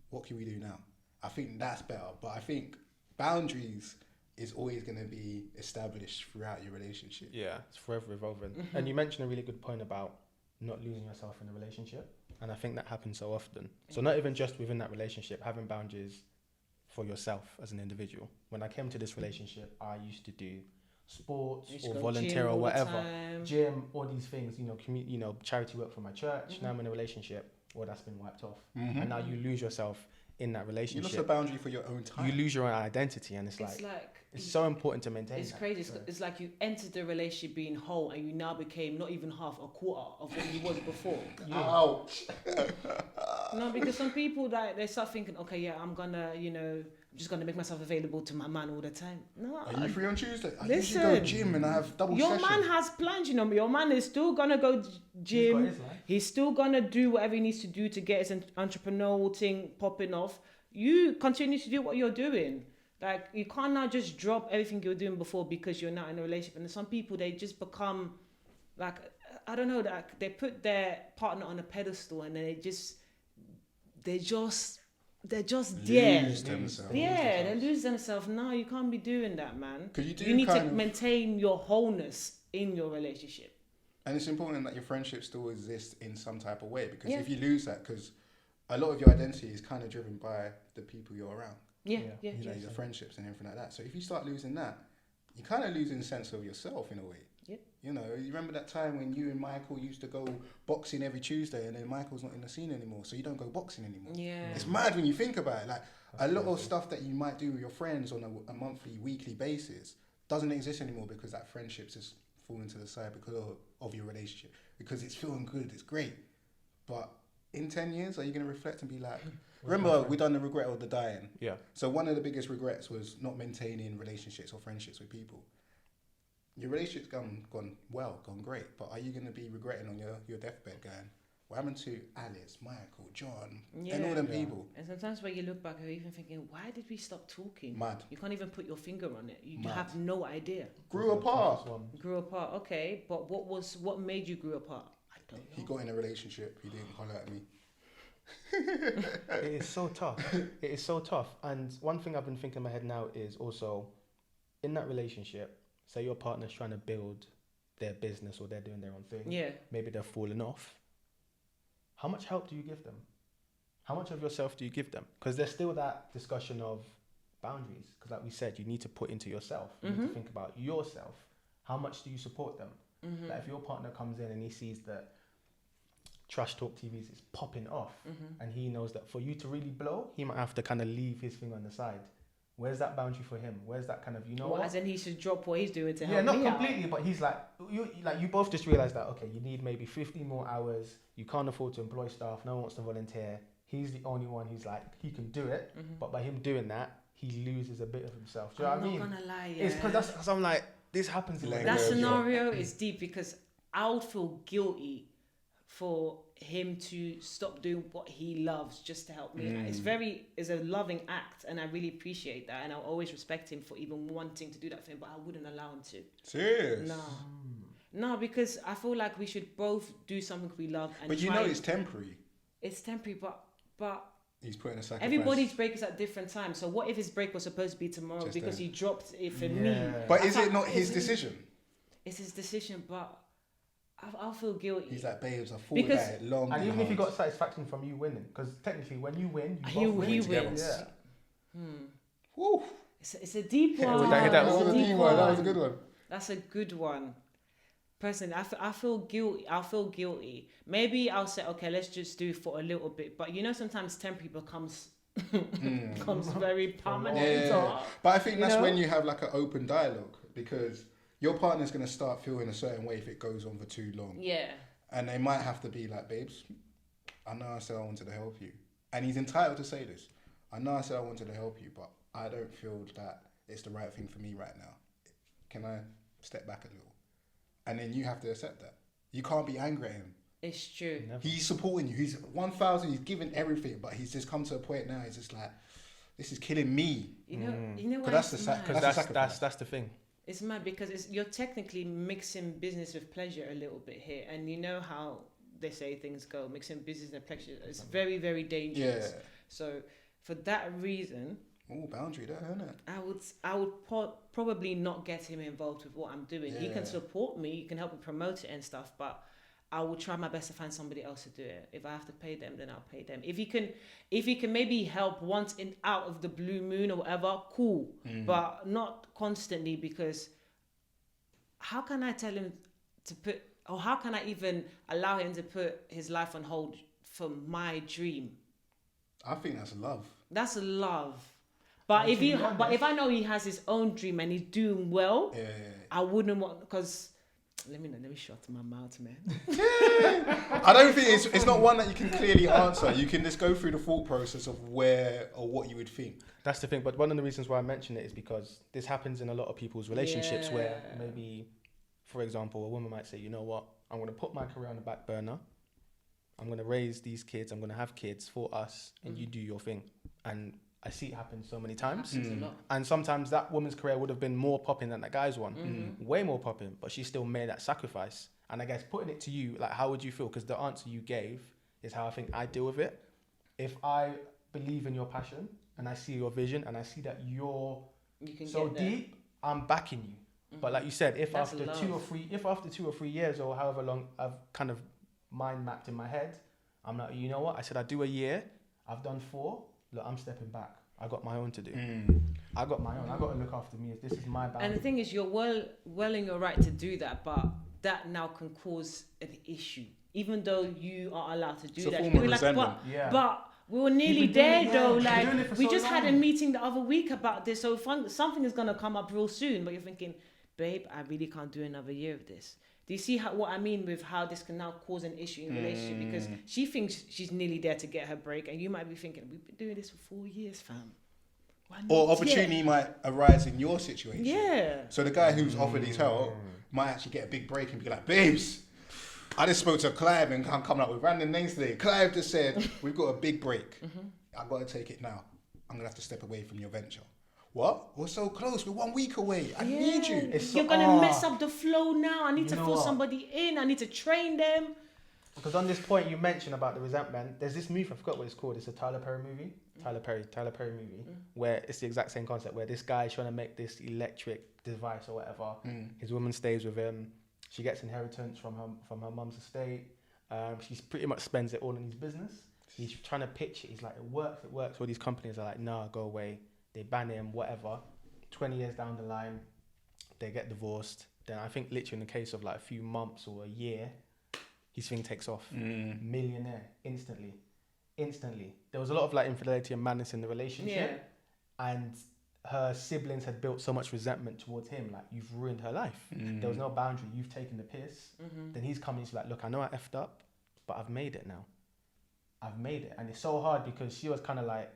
What can we do now? I think that's better. But I think boundaries is always going to be established throughout your relationship. Yeah, it's forever evolving. And you mentioned a really good point about not losing yourself in a relationship. And I think that happens so often. So not even just within that relationship, having boundaries for yourself as an individual. When I came to this relationship, I used to do sports or volunteer or whatever, gym, all these things, charity work for my church. Now I'm in a relationship, well, that's been wiped off. And now you lose yourself in that relationship. You lost a boundary for your own time. You lose your own identity, and it's so important to maintain. It's crazy. It's like you entered the relationship being whole, and you now became not even half, a quarter of what you was before. Ouch. No, because some people that they start thinking, okay, yeah, I'm just gonna make myself available to my man all the time. No. Are you free on Tuesday? I Listen, usually go gym and I have double session. Your man has plans, Your man is still gonna go gym. He's still gonna do whatever he needs to do to get his entrepreneurial thing popping off. You continue to do what you're doing. Like, you can't now just drop everything you're doing before because you're not in a relationship. And some people, they just become like, I don't know, that they put their partner on a pedestal and then they're just there. Lose themselves. Yeah, they lose themselves. No, you can't be doing that, man. You need to maintain your wholeness in your relationship. And it's important that your friendship still exists in some type of way, because if you lose that, because a lot of your identity is kind of driven by the people you're around. Yeah. Your friendships and everything like that. So if you start losing that, you're kind of losing the sense of yourself in a way. Yeah. You remember that time when you and Michael used to go boxing every Tuesday, and then Michael's not in the scene anymore, so you don't go boxing anymore. Yeah. It's mad when you think about it. Like, a lot of stuff that you might do with your friends on a monthly, weekly basis doesn't exist anymore because that friendship's just fallen to the side because of your relationship. Because it's feeling good, it's great. But in 10 years, are you going to reflect and be like, remember, we done the regret of the dying. Yeah. So one of the biggest regrets was not maintaining relationships or friendships with people. Your relationship's gone great, but are you going to be regretting on your deathbed going, what happened to Alice, Michael, John, and all them people? And sometimes when you look back, you're even thinking, why did we stop talking? Mad. You can't even put your finger on it. You have no idea. Grew apart. Okay, but what made you grow apart? I don't know. He got in a relationship. He didn't holler at me. It is so tough. It is so tough. And one thing I've been thinking in my head now is also, in that relationship, say your partner's trying to build their business or they're doing their own thing. Yeah. Maybe they're falling off. How much help do you give them? How much of yourself do you give them? Because there's still that discussion of boundaries. Because like we said, you need to put into yourself. You need to think about yourself. How much do you support them? Like if your partner comes in and he sees that Trash Talk TVs is popping off and he knows that for you to really blow, he might have to kind of leave his thing on the side. Where's that boundary for him? Where's that kind of, what? As in he should drop what he's doing to help me out? Yeah, not completely, but he's like, you both just realize that, okay, you need maybe 15 more hours. You can't afford to employ staff. No one wants to volunteer. He's the only one who's like, he can do it. But by him doing that, he loses a bit of himself. Do you know what I mean? I'm not gonna lie, It's because that's I'm like, this happens. That scenario is deep because I would feel guilty for him to stop doing what he loves just to help me. It's a loving act, and I really appreciate that, and I'll always respect him for even wanting to do that for him, but I wouldn't allow him to. Serious? No, because I feel like we should both do something we love. And but it's temporary. It's temporary, but he's putting a sacrifice. Everybody's break is at different times. So what if his break was supposed to be tomorrow because he dropped it for me? But is it not his decision? It's his decision, but I'll feel guilty. He's like, babes, I thought about it long. And even if you got satisfaction from you winning, because technically when you win, he wins. Yeah. Woo. It's a deep one. That was a good one. That's a good one. Personally, I feel guilty. I'll feel guilty. Maybe I'll say, okay, let's just do it for a little bit. But sometimes temporary becomes very permanent. Yeah. But I think that's when you have like an open dialogue, because your partner's going to start feeling a certain way if it goes on for too long. Yeah. And they might have to be like, babes, I know I said I wanted to help you. And he's entitled to say this. I know I said I wanted to help you, but I don't feel that it's the right thing for me right now. Can I step back a little? And then you have to accept that. You can't be angry at him. It's true. Never. He's supporting you. He's 1,000. He's giving everything, but he's just come to a point now. He's just like, this is killing me. You know what? That's the thing. It's mad because you're technically mixing business with pleasure a little bit here, and you know how they say things go. Mixing business and pleasure is very, very dangerous. Yeah. So for that reason, Oh, boundary there, isn't it? I would probably not get him involved with what I'm doing. He can support me, he can help me promote it and stuff, but I will try my best to find somebody else to do it. If I have to pay them, then I'll pay them. If he can maybe help once in out of the blue moon or whatever, cool. But not constantly, because how can I tell him to put, or how can I even allow him to put his life on hold for my dream? I think that's love. That's love. But if I know he has his own dream and he's doing well, I wouldn't want, because let me shut my mouth, man. I don't think it's not one that you can clearly answer. You can just go through the thought process of where or what you would think. That's the thing. But one of the reasons why I mention it is because this happens in a lot of people's relationships where maybe, for example, a woman might say, you know what, I'm going to put my career on the back burner. I'm going to raise these kids. I'm going to have kids for us, and you do your thing. And I see it happen so many times. And sometimes that woman's career would have been more popping than that guy's one. Way more popping, but she still made that sacrifice. And I guess putting it to you, like, how would you feel? Because the answer you gave is how I think I deal with it. If I believe in your passion and I see your vision and I see that you can so deep, I'm backing you. But like you said, if after 2 or 3 years or however long I've kind of mind mapped in my head, I'm like, you know what? I said I do a year. I've done 4. Look, I'm stepping back. I got my own to do. I got my own. I got to look after me. This is my boundary. And the thing is, you're well in your right to do that, but that now can cause an issue, even though you are allowed to do that. But we were nearly there, though. Like, we just had a meeting the other week about this, so something is gonna come up real soon. But you're thinking, babe, I really can't do another year of this. Do you see what I mean with how this can now cause an issue in relationship? Because she thinks she's nearly there to get her break, and you might be thinking, we've been doing this for 4 years, fam. Or opportunity might arise in your situation. Yeah. So the guy who's offered his help might actually get a big break and be like, babes, I just spoke to Clive and I'm coming up with random names today. Clive just said, we've got a big break. I've got to take it now. I'm going to have to step away from your venture. What? We're so close. We're 1 week away. I need you. You're going to mess up the flow now. I need to force somebody in. I need to train them. Because on this point you mentioned about the resentment, there's this movie, I forgot what it's called. It's a Tyler Perry movie. Tyler Perry movie, where it's the exact same concept, where this guy's trying to make this electric device or whatever. His woman stays with him. She gets inheritance from her mum's estate. She pretty much spends it all in his business. He's trying to pitch it. He's like, it works. All these companies are like, nah, go away. They ban him, whatever. 20 years down the line, they get divorced. Then I think literally in the case of like a few months or a year, his thing takes off. Millionaire, instantly. There was a lot of like infidelity and madness in the relationship. And her siblings had built so much resentment towards him. Like, you've ruined her life. There was no boundary. You've taken the piss. Then he's coming, he's like, look, I know I effed up, but I've made it now. I've made it. And it's so hard because she was kind of like,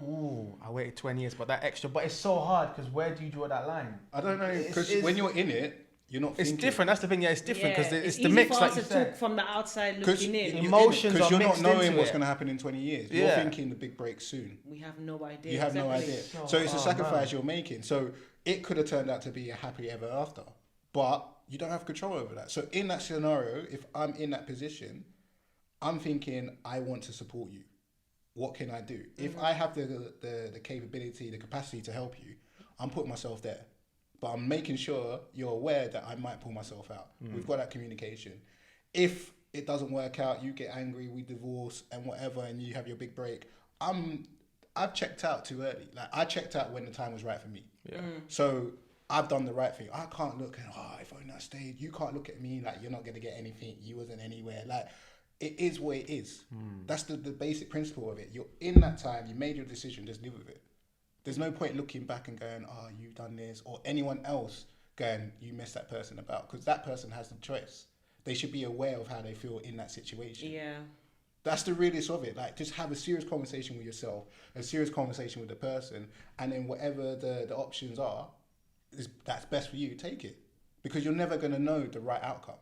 ooh, I waited 20 years, but that extra. But it's so hard because where do you draw that line? I don't know, because when you're in it, you're not thinking. It's different. That's the thing. Yeah, it's different because it's the easy mix. For like us you to said. talk from the outside looking in. Emotions because you're not mixed knowing into what's it. going to happen in 20 years. You're thinking the big break soon. We have no idea. You have no idea. So it's a sacrifice you're making. So it could have turned out to be a happy ever after, but you don't have control over that. So in that scenario, if I'm in that position, I'm thinking, I want to support you. What can I do? If I have the capability, the capacity to help you, I'm putting myself there. But I'm making sure you're aware that I might pull myself out. We've got that communication. If it doesn't work out, you get angry, we divorce and whatever, and you have your big break, I've checked out too early. Like, I checked out when the time was right for me. So I've done the right thing. I can't look at, if I'm in that stage, you can't look at me like you're not going to get anything. You wasn't anywhere. Like, it is what it is. That's the basic principle of it. You're in that time, you made your decision, just live with it. There's no point looking back and going, you've done this, or anyone else going, you messed that person about, because that person has the choice. They should be aware of how they feel in that situation. Yeah. That's the realest of it. Like, just have a serious conversation with yourself, a serious conversation with the person, and then whatever the options are, that's best for you, take it. Because you're never going to know the right outcome.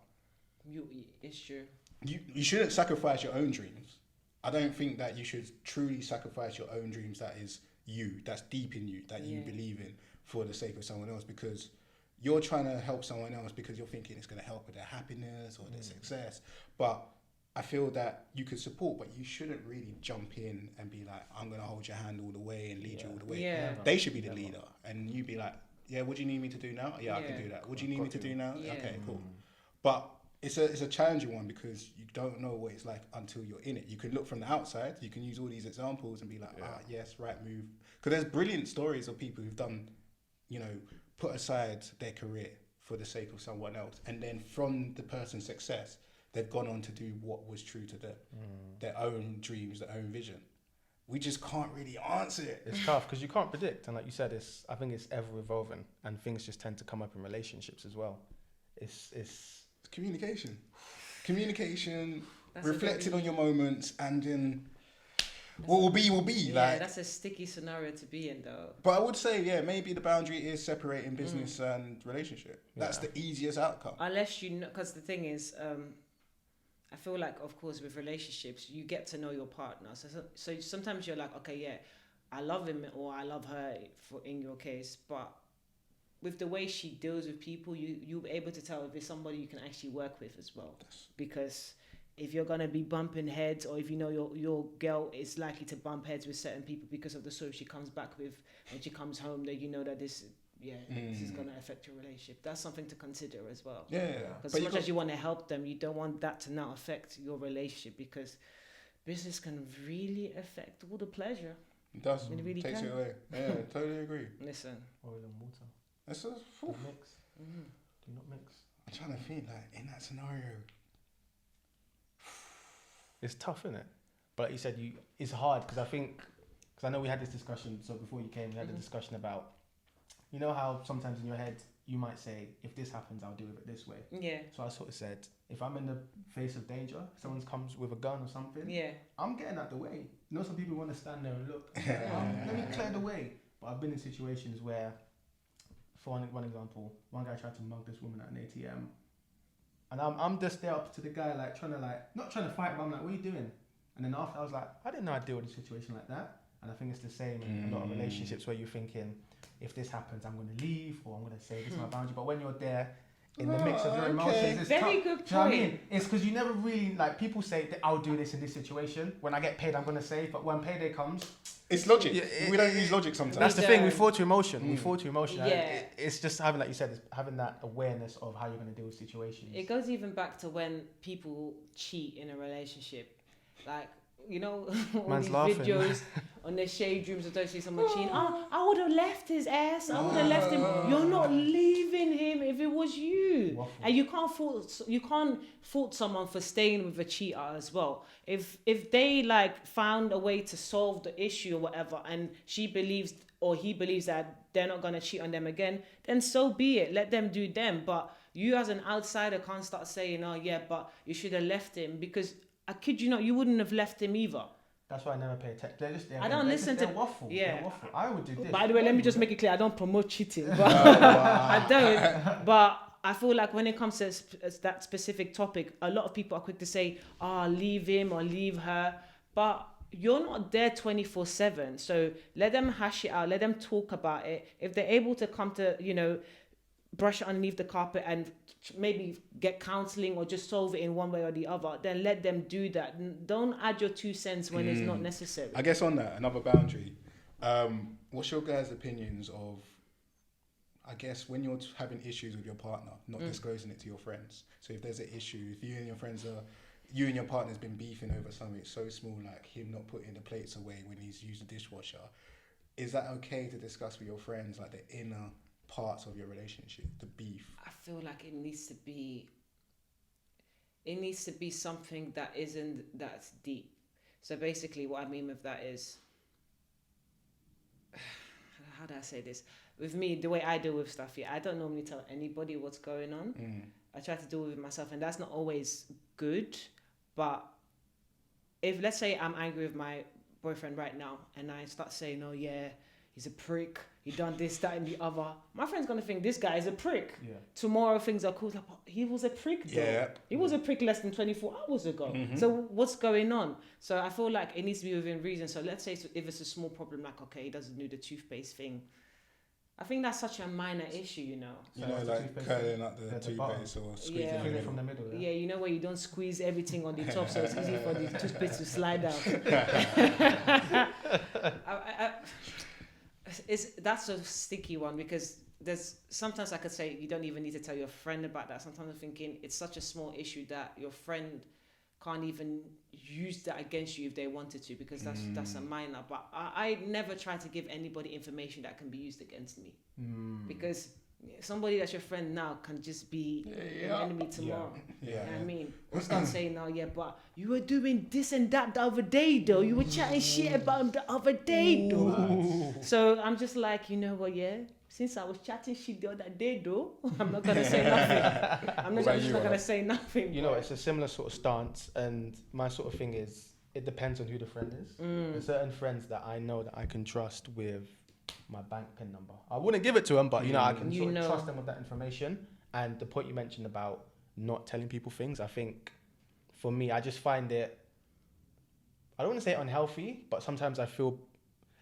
It's true. You shouldn't sacrifice your own dreams. I don't think that you should truly sacrifice your own dreams that is you, that's deep in you, that you believe in for the sake of someone else, because you're trying to help someone else because you're thinking it's going to help with their happiness or their success. But I feel that you could support, but you shouldn't really jump in and be like, I'm going to hold your hand all the way and lead you all the way. Yeah. They should be the leader. And you be like, yeah, what do you need me to do now? Yeah, I can do that. What do you need me to do now? Yeah. Okay, cool. But it's a challenging one because you don't know what it's like until you're in it. You can look from the outside, you can use all these examples and be like, yes, right move. Because there's brilliant stories of people who've done, you know, put aside their career for the sake of someone else. And then from the person's success, they've gone on to do what was true to them, their own dreams, their own vision. We just can't really answer it. It's tough because you can't predict. And like you said, I think it's ever evolving and things just tend to come up in relationships as well. It's communication. Communication, That's reflecting on your moments, and then what will be will be. Yeah, that's a sticky scenario to be in though. But I would say, yeah, maybe the boundary is separating business and relationship. That's the easiest outcome. Unless you know, because the thing is, I feel like, of course, with relationships, you get to know your partner. So sometimes you're like, okay, yeah, I love him or I love her, in your case, but with the way she deals with people, you'll be able to tell if it's somebody you can actually work with as well. Because if you're going to be bumping heads, or if you know your girl is likely to bump heads with certain people because of the story she comes back with when she comes home, that you know that this is going to affect your relationship. That's something to consider as well. Yeah. Because as much as you want to help them, you don't want that to now affect your relationship, because business can really affect all the pleasure. It does. It really takes can. it away. Yeah, totally agree. Listen. oil and water. That's Do you mix? Do you not mix? I'm trying to think, like, in that scenario. It's tough, isn't it? But like you said, it's hard because I know we had this discussion. So before you came, we had a discussion about, you know how sometimes in your head you might say, if this happens, I'll deal with it this way. Yeah. So I sort of said, if I'm in the face of danger, someone comes with a gun or something, I'm getting out the way. You know, some people want to stand there and look. Let me clear the way. But I've been in situations where, for one example, one guy tried to mug this woman at an ATM. And I'm just there up to the guy, like, not trying to fight, but I'm like, what are you doing? And then after, I was like, I didn't know I'd deal with a situation like that. And I think it's the same in a lot of relationships where you're thinking, if this happens, I'm going to leave, or I'm going to say this is my boundary. But when you're there in the mix of your emotions, it's very tough. good point. Do you know what I mean? It's because you never really, like, people say that I'll do this in this situation. When I get paid, I'm going to say, but when payday comes, it's logic. We don't use logic sometimes. that's the thing. We fall to emotion. We fall to emotion. Yeah. It's just having, like you said, having that awareness of how you're going to deal with situations. It goes even back to when people cheat in a relationship. Like, you know, all Man's these laughing. videos on their shade rooms of don't see someone cheating. Oh, I would have left his ass. I would have left him. You're not leaving him if it was you. Waffle. And you can't fault someone for staying with a cheater as well. If they like found a way to solve the issue or whatever, and she believes or he believes that they're not gonna cheat on them again, then so be it. Let them do them. But you as an outsider can't start saying, oh yeah, but you should have left him, because I kid you not, you wouldn't have left him either. That's why I never pay attention. They're just there. I don't listen to waffle. yeah. They're waffle. I would do this. By the way, let me just make it clear, I don't promote cheating, but I don't. But I feel like when it comes to that specific topic, a lot of people are quick to say, leave him or leave her. But you're not there 24/7. So let them hash it out. Let them talk about it. If they're able to come to, brush it underneath the carpet and maybe get counseling or just solve it in one way or the other, then let them do that. Don't add your 2 cents when it's not necessary. I guess on that, another boundary. What's your guys' opinions of, I guess, when you're having issues with your partner, not disclosing it to your friends? So if there's an issue, if you and your partner's been beefing over something so small, like him not putting the plates away when he's used the dishwasher, is that okay to discuss with your friends, like the inner parts of your relationship, the beef? I feel like it needs to be something that's deep. So basically what I mean with that is, how do I say this? With me, the way I deal with stuff, I don't normally tell anybody what's going on. I try to deal with it myself, and that's not always good. But if, let's say I'm angry with my boyfriend right now, and I start saying, oh yeah, he's a prick, he done this, that, and the other, my friend's gonna think this guy is a prick. Yeah. Tomorrow things are cool, like, he was a prick though. Yeah. He was a prick less than 24 hours ago. So what's going on? So I feel like it needs to be within reason. So let's say if it's a small problem, like, okay, he doesn't do the toothpaste thing, I think that's such a minor issue, You So know, that's the like toothpaste curling up the at the bottom. toothpaste or squeezing Yeah. it Clean in it the from the middle. middle. Yeah, you know where you don't squeeze everything on the top, so it's easy for the toothpaste to slide out. That's a sticky one because there's sometimes I could say you don't even need to tell your friend about that. Sometimes I'm thinking it's such a small issue that your friend can't even use that against you if they wanted to, because that's a minor. But I never try to give anybody information that can be used against me, because somebody that's your friend now can just be an enemy tomorrow. Yeah. You know what I mean? Or start saying, "Oh yeah, but you were doing this and that the other day, though. You were chatting shit about him the other day, though." So I'm just like, you know what? Yeah. Since I was chatting shit the other day, though, I'm not gonna say nothing. I'm just not gonna say nothing. You know, it's a similar sort of stance, and my sort of thing is, it depends on who the friend is. There's certain friends that I know that I can trust with my bank PIN number. I wouldn't give it to them, but you know, I can sort of trust them with that information. And the point you mentioned about not telling people things, I think for me, I just find it, I don't want to say unhealthy, but sometimes I feel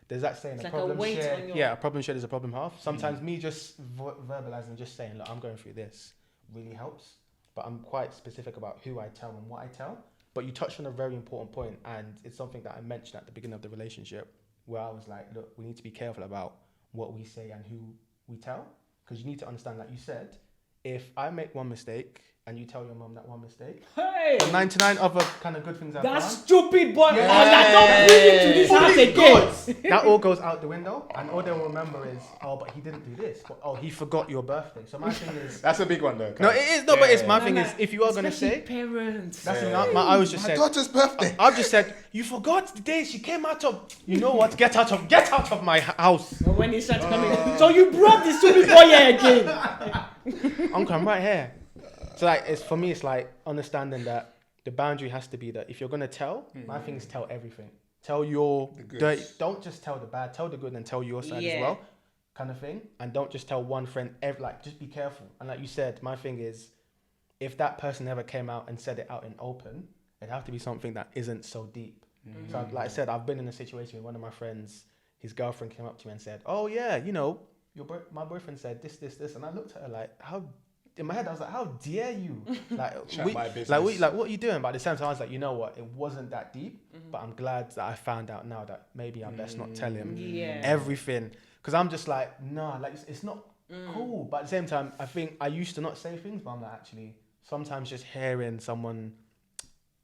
there's that saying, it's a like problem a weight shared. on your... Yeah, a problem shared is a problem half. Sometimes me just verbalizing, just saying, look, I'm going through this, really helps. But I'm quite specific about who I tell and what I tell. But you touched on a very important point, and it's something that I mentioned at the beginning of the relationship, where I was like, look, we need to be careful about what we say and who we tell, because you need to understand, like you said, if I make one mistake and you tell your mum that one mistake, Hey! the 99 other kind of good things I've That done, stupid boy! Yeah. I don't bring you to this house again. that all goes out the window, and all they'll remember is, oh, but he didn't do this, but oh, he forgot your birthday. So my thing is, That's a big one though. no, it is no, but it's my No, thing no, is, if you are gonna especially say, parents. that's I was just My said, daughter's birthday. I've just said, you forgot the day she came out of, you know what? Get out of my house. But when he starts coming, so you brought this stupid boy here again. Uncle, I'm right here. So like, it's for me, it's like understanding that the boundary has to be that if you're gonna tell, my thing is tell everything. Tell your dirty. Don't just tell the bad. Tell the good and tell your side as well, kind of thing. And don't just tell one friend. Like, just be careful. And like you said, my thing is, if that person ever came out and said it out in open, it'd have to be something that isn't so deep. So like I said, I've been in a situation with one of my friends. His girlfriend came up to me and said, "Oh yeah, you know, my boyfriend said this," and I looked at her like, how. In my head, I was like, "How dare you? Like, my business. what are you doing?" But at the same time, I was like, "You know what? It wasn't that deep." But I'm glad that I found out now that maybe I best not tell him everything, because I'm just like, nah, like it's not cool. But at the same time, I think I used to not say things, but I'm like, actually, sometimes just hearing someone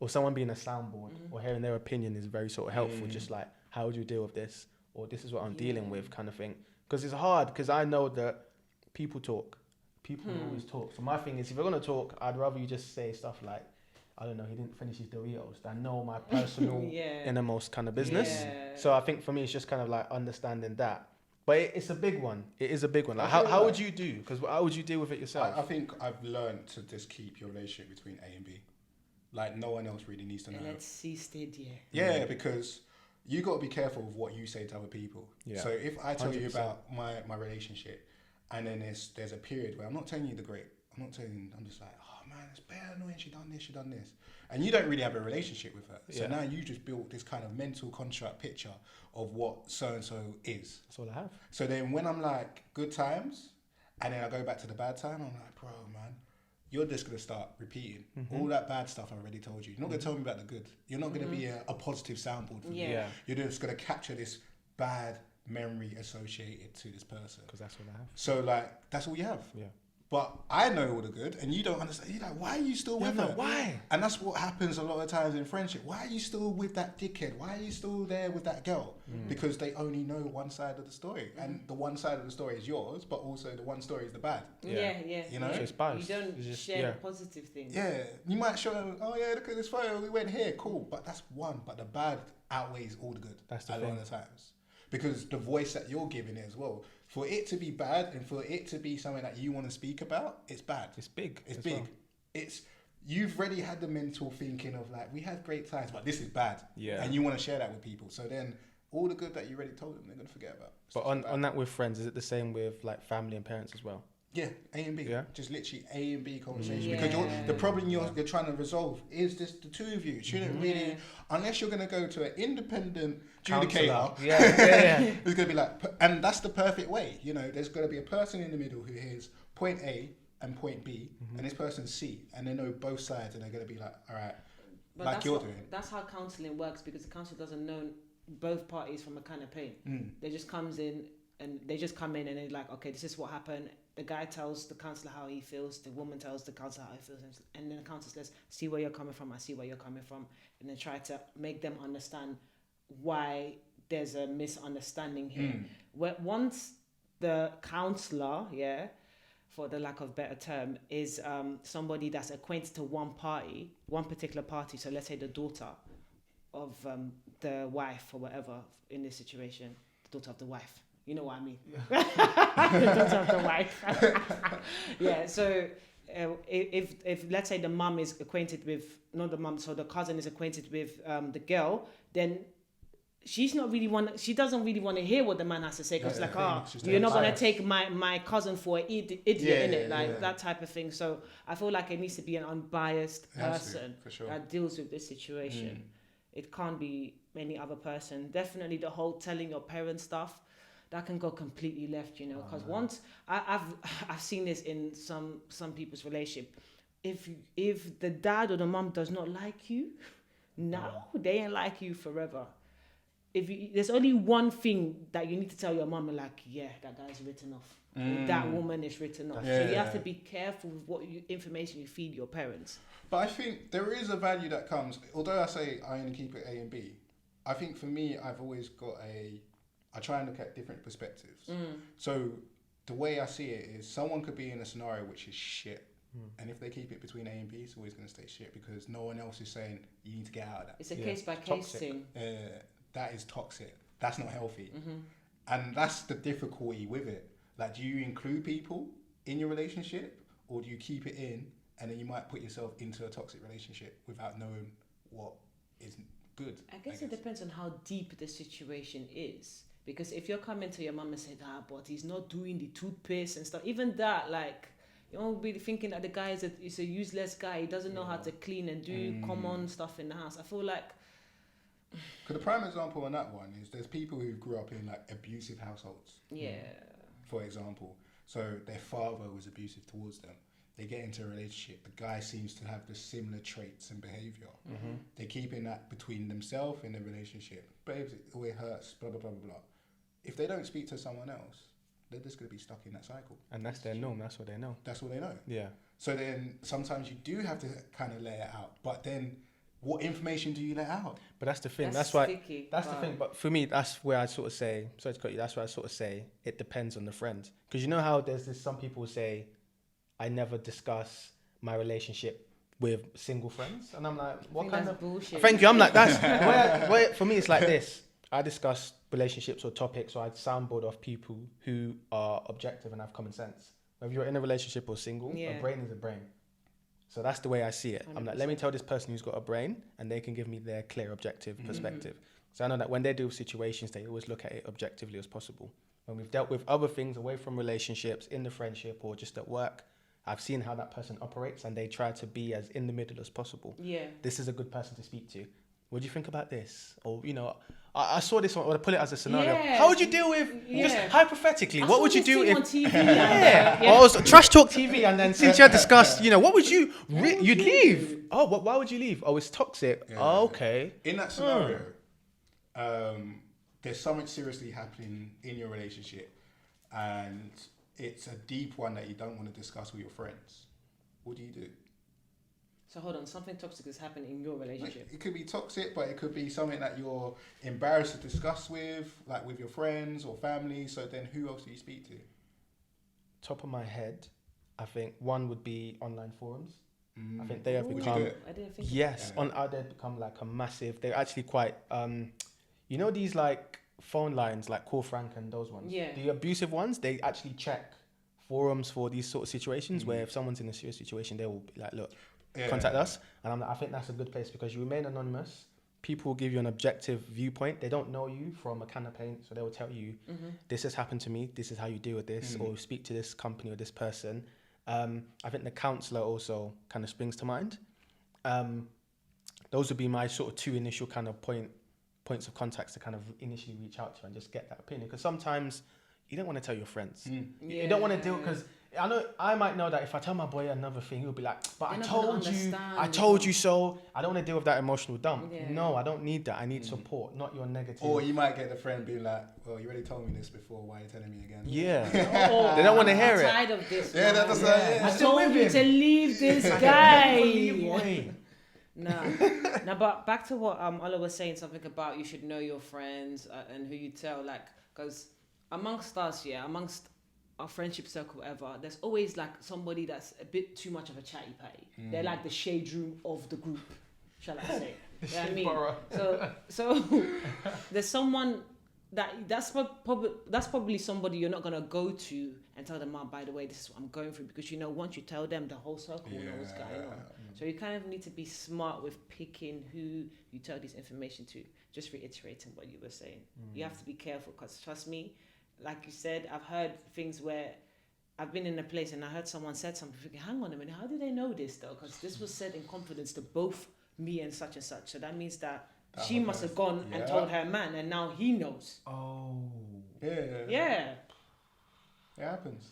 being a soundboard or hearing their opinion is very sort of helpful. Just like, how would you deal with this, or this is what I'm dealing with, kind of thing. Because it's hard. Because I know that people talk. People always talk. So my thing is, if you're gonna talk, I'd rather you just say stuff like, I don't know, he didn't finish his Doritos, than know my personal innermost kind of business. Yeah. So I think for me, it's just kind of like understanding that. But it's a big one. It is a big one. Like, how would you do? Because how would you deal with it yourself? I think I've learned to just keep your relationship between A and B. Like, no one else really needs to know. Let's see, steady. Yeah, because you got to be careful of what you say to other people. Yeah. So if I tell 100%. You about my relationship, and then there's a period where I'm not telling you I'm just like, oh man, it's bare annoying, she done this. And you don't really have a relationship with her. So now you just built this kind of mental construct picture of what so-and-so is. That's all I have. So then when I'm like, good times, and then I go back to the bad time, I'm like, bro, man, you're just going to start repeating. All that bad stuff I already told you. You're not going to tell me about the good. You're not going to be a positive soundboard for me. You're just going to capture this bad memory associated to this person, because that's what I have. So like, that's all you have. Yeah. But I know all the good, and you don't understand. You're like, why are you still with her? Why? And that's what happens a lot of times in friendship. Why are you still with that dickhead? Why are you still there with that girl? Because they only know one side of the story, and the one side of the story is yours, but also the one story is the bad. Yeah. You know, so it's biased. You don't share the positive things. Yeah, you might show them, oh yeah, look at this photo, we went here, cool. But that's one. But the bad outweighs all the good. That's the a thing. lot of times. Because the voice that you're giving it as well, for it to be bad and for it to be something that you want to speak about, it's bad. It's big. It's big. Well. You've already had the mental thinking of like, we had great times, but this is bad. Yeah. And you want to share that with people. So then all the good that you already told them, they're going to forget about. But on that with friends, is it the same with like family and parents as well? Yeah, A and B. Yeah. Just literally A and B conversation. Yeah. Because the problem you're trying to resolve is just the two of you. It shouldn't really, unless you're going to go to an independent adjudicator. Yeah. It's going to be like, and that's the perfect way. You know, there's going to be a person in the middle who hears point A and point B, and this person's C, and they know both sides, and they're going to be like, all right, But like you're doing. That's how counselling works, because the counsellor doesn't know both parties from a kind of pain. They just come in and they're like, okay, this is what happened. The guy tells the counsellor how he feels. The woman tells the counsellor how he feels, and then the counsellor says, "See where you're coming from. I see where you're coming from," and then try to make them understand why there's a misunderstanding here. Once the counsellor, for the lack of better term, is somebody that's acquainted to one particular party. So let's say the daughter of the wife or whatever in this situation, the daughter of the wife. You know what I mean? The daughter of the wife. Yeah. So if let's say the mum is acquainted with, not the mum, so the cousin is acquainted with the girl, then she doesn't really want to hear what the man has to say, because you're not going to take my cousin for an idiot, innit? That type of thing. So I feel like it needs to be an unbiased person that deals with this situation. It can't be any other person. Definitely the whole telling your parents stuff, that can go completely left, you know, because once I've seen this in some people's relationship. If the dad or the mum does not like you, they ain't like you forever. There's only one thing that you need to tell your mum, like, that guy's written off. Or that woman is written off. So you have to be careful with what information you feed your parents. But I think there is a value that comes, although I say I only keep it A and B, I think for me, I've always got I try and look at different perspectives. So the way I see it is, someone could be in a scenario which is shit. And if they keep it between A and B, it's always going to stay shit, because no one else is saying you need to get out of that. It's a case by case thing. That is toxic. That's not healthy. And that's the difficulty with it. Like, do you include people in your relationship, or do you keep it in, and then you might put yourself into a toxic relationship without knowing what is good? I guess it depends on how deep the situation is. Because if you're coming to your mum and say, but he's not doing the toothpaste and stuff, even that, like, you won't be thinking that the guy is a useless guy. He doesn't know how to clean and do common stuff in the house. I feel like... Because the prime example on that one is, there's people who grew up in, like, abusive households. Yeah. For example. So their father was abusive towards them. They get into a relationship. The guy seems to have the similar traits and behaviour. They're keeping that between themselves in the relationship. Babes, it always hurts, blah, blah, blah, blah, blah. If they don't speak to someone else, they're just going to be stuck in that cycle. And that's their norm. That's what they know. That's what they know. Yeah. So then sometimes you do have to kind of lay it out. But then what information do you let out? But that's the thing. That's why. sticky, That's the thing. But for me, that's where I sort of say, sorry to cut you, that's where I sort of say it depends on the friend. Because you know how there's this, some people say, I never discuss my relationship with single friends. And I'm like, what kind of bullshit? Thank you. I'm like, that's where for me, it's like this. I discuss relationships or topics, or I soundboard off people who are objective and have common sense. Whether you're in a relationship or single, a brain is a brain. So that's the way I see it. 100%. I'm like, let me tell this person who's got a brain, and they can give me their clear, objective perspective. So I know that when they deal with situations, they always look at it objectively as possible. When we've dealt with other things away from relationships, in the friendship or just at work, I've seen how that person operates, and they try to be as in the middle as possible. Yeah. This is a good person to speak to. What do you think about this? Or, you know, I saw this one, or I put it as a scenario. Yeah. How would you deal with, just hypothetically, what would you do if... on TV or Trash Talk TV, and then CynTea discussed, you know, what would you... you'd leave. Oh, why would you leave? Oh, it's toxic. Yeah. Oh, okay. In that scenario, there's something seriously happening in your relationship, and it's a deep one that you don't want to discuss with your friends. What do you do? So hold on, something toxic has happened in your relationship. It could be toxic, but it could be something that you're embarrassed to discuss with, like with your friends or family. So then who else do you speak to? Top of my head, I think one would be online forums. I think they have become... I didn't think they've become like a massive... They're actually quite... you know these like phone lines, like Call Frank and those ones? Yeah. The abusive ones, they actually check forums for these sort of situations where if someone's in a serious situation, they will be like, look... contact us, and I think that's a good place, because you remain anonymous. people will give you an objective viewpoint. They don't know you from a can of paint, so they will tell you, this has happened to me, this is how you deal with this, or speak to this company or this person. I think the counsellor also kind of springs to mind. Those would be my sort of two initial kind of points of contacts to kind of initially reach out to and just get that opinion. Because sometimes you don't want to tell your friends. You don't want to deal, because I know I might know that if I tell my boy another thing, he'll be like, but I told you so. I don't want to deal with that emotional dump. Yeah. No, I don't need that. I need support, not your negative. Or you might get the friend being like, well, you already told me this before, why are you telling me again? Yeah. They don't want to hear I'm it. tired of this. Yeah, man. that's like, I told you to leave this guy. No, but back to what Ola was saying, something about you should know your friends and who you tell, like, because amongst us, amongst our friendship circle, whatever, there's always like somebody that's a bit too much of a chatty patty. They're like the shade room of the group, shall I say? You know what I mean? So there's someone that's probably somebody you're not gonna go to and tell them, by the way, this is what I'm going through, because once you tell them, the whole circle will know what's going on. So you kind of need to be smart with picking who you tell this information to. Just reiterating what you were saying, you have to be careful, because trust me, like you said, I've heard things where I've been in a place and I heard someone said something, thinking, hang on a minute, how do they know this though? Because this was said in confidence to both me and such. So that means that she must have gone and told her man, and now he knows. Oh. Yeah. It happens.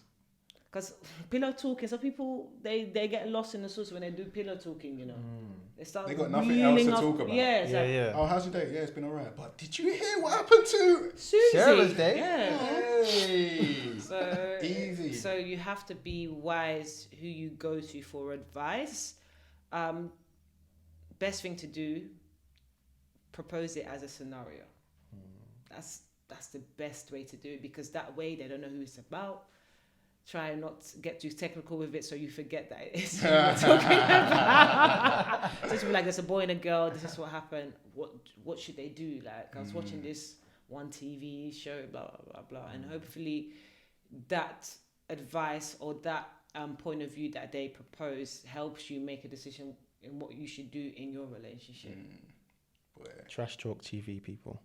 Because pillow talking, some people, they get lost in the sauce when they do pillow talking, They got nothing else to talk about. Yeah. Oh, how's your day? Yeah, it's been alright. But did you hear what happened to Susie? Sarah's day? Yeah. Hey. So easy. So you have to be wise who you go to for advice. Best thing to do, propose it as a scenario. That's the best way to do it, because that way they don't know who it's about. Try not to get too technical with it so you forget that it's who you're talking about. Just be like, there's a boy and a girl, this is what happened. What should they do? Like, I was watching this one TV show, blah, blah, blah, blah. And hopefully that advice or that point of view that they propose helps you make a decision in what you should do in your relationship. Trash talk TV, people.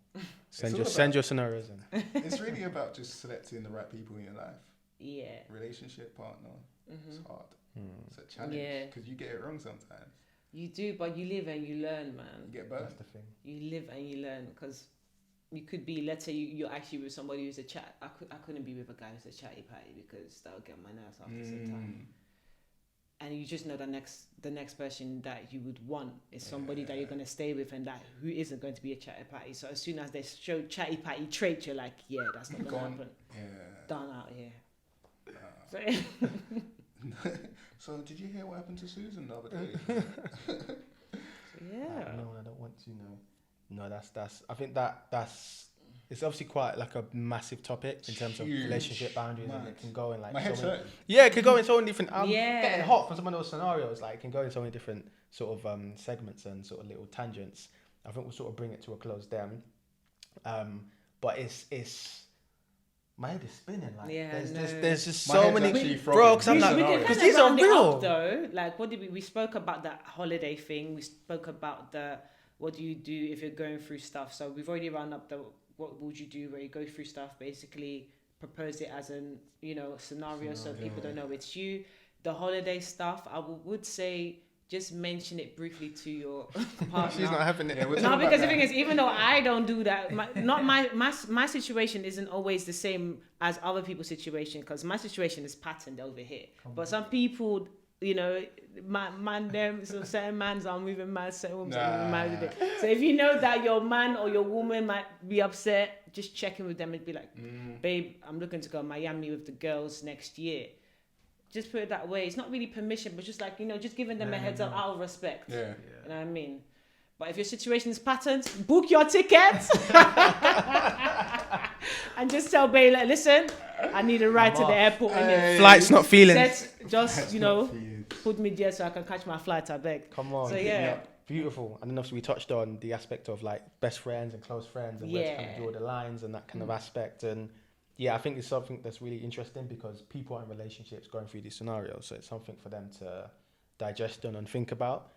Send your scenarios in. It's really about just selecting the right people in your life. Yeah. Relationship partner. It's hard. It's a challenge because you get it wrong sometimes. You do, but you live and you learn, man. You get burned. That's the thing. You live and you learn, because you could be, let's say you're actually with somebody who's a chat. I couldn't be with a guy who's a chatty patty, because that would get my nerves after some time. And you just know the next person that you would want is somebody that you're going to stay with, and that who isn't going to be a chatty patty. So as soon as they show chatty patty traits, you're like, yeah, that's not going to happen. Done out here. So did you hear what happened to Susan the other day? No, I don't want to know. No, that's. I think that's. It's obviously quite like a massive topic in terms of relationship boundaries, and it can go in like. My head's hurting. Yeah, it could go in so many different. I'm getting hot from some of those scenarios. Like, it can go in so many different sort of segments and sort of little tangents. I think we'll sort of bring it to a close then. But it's. My head is spinning. Like, there's just so many, bro. Because I'm like, because these are real. Though, like, what did we spoke about that holiday thing. We spoke about what do you do if you're going through stuff. So we've already run up what would you do where you go through stuff. Basically, propose it as an scenario so people don't know it's you. The holiday stuff, I would say, just mention it briefly to your partner. She's not having it. No, because the thing is, even though I don't do that, my situation isn't always the same as other people's situation, because my situation is patterned over here. But some people, certain mans are moving mad, certain women are moving mad with it. So if you know that your man or your woman might be upset, just check in with them and be like, babe, I'm looking to go to Miami with the girls next year. Just put it that way. It's not really permission, but just like, just giving them a heads up out of respect. Yeah. You know what I mean? But if your situation is patterned, book your tickets. And just tell babe, like, listen, I need a ride to the airport. Flight's not feeling. Just, put me there so I can catch my flight, I beg. Come on. So, yeah. Beautiful. And then obviously we touched on the aspect of like best friends and close friends and where to kind of draw the lines and that kind of aspect. And yeah, I think it's something that's really interesting, because people are in relationships going through these scenarios. So it's something for them to digest on and think about.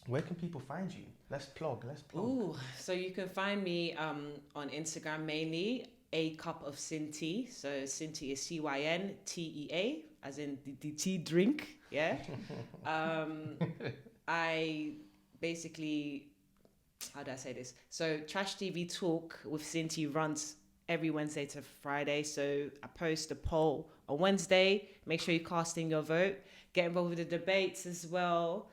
where can people find you? Let's plug. Ooh, so you can find me on Instagram mainly, A Cup of CynTea. So CynTea is CynTea, as in the tea drink. Yeah. I basically, how do I say this? So Trash TV Talk with CynTea runs every Wednesday to Friday. So I post a poll on Wednesday. Make sure you cast in your vote. Get involved with the debates as well.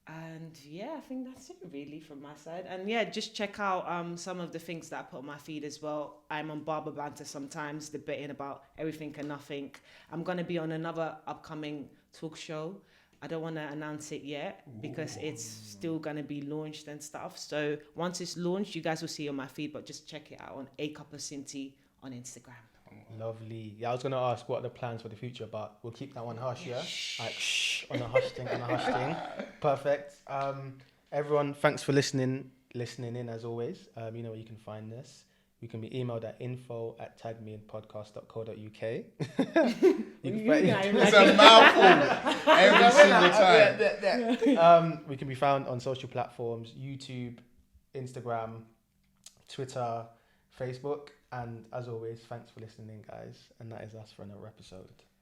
And yeah, I think that's it really from my side. And yeah, just check out some of the things that I put on my feed as well. I'm on Barber Banter sometimes, debating about everything and nothing. I'm going to be on another upcoming talk show. I don't want to announce it yet because it's still going to be launched and stuff. So once it's launched, you guys will see it on my feed, but just check it out on A Cup of CynTea on Instagram. Lovely. Yeah, I was going to ask what are the plans for the future, but we'll keep that one hush, yeah? Like, shh, on a hush thing. Perfect. Everyone, thanks for listening in as always. You know where you can find us. We can be emailed at info@tagmeinpodcast.co.uk. It's a mouthful every single time. We can be found on social platforms, YouTube, Instagram, Twitter, Facebook. And as always, thanks for listening, guys. And that is us for another episode.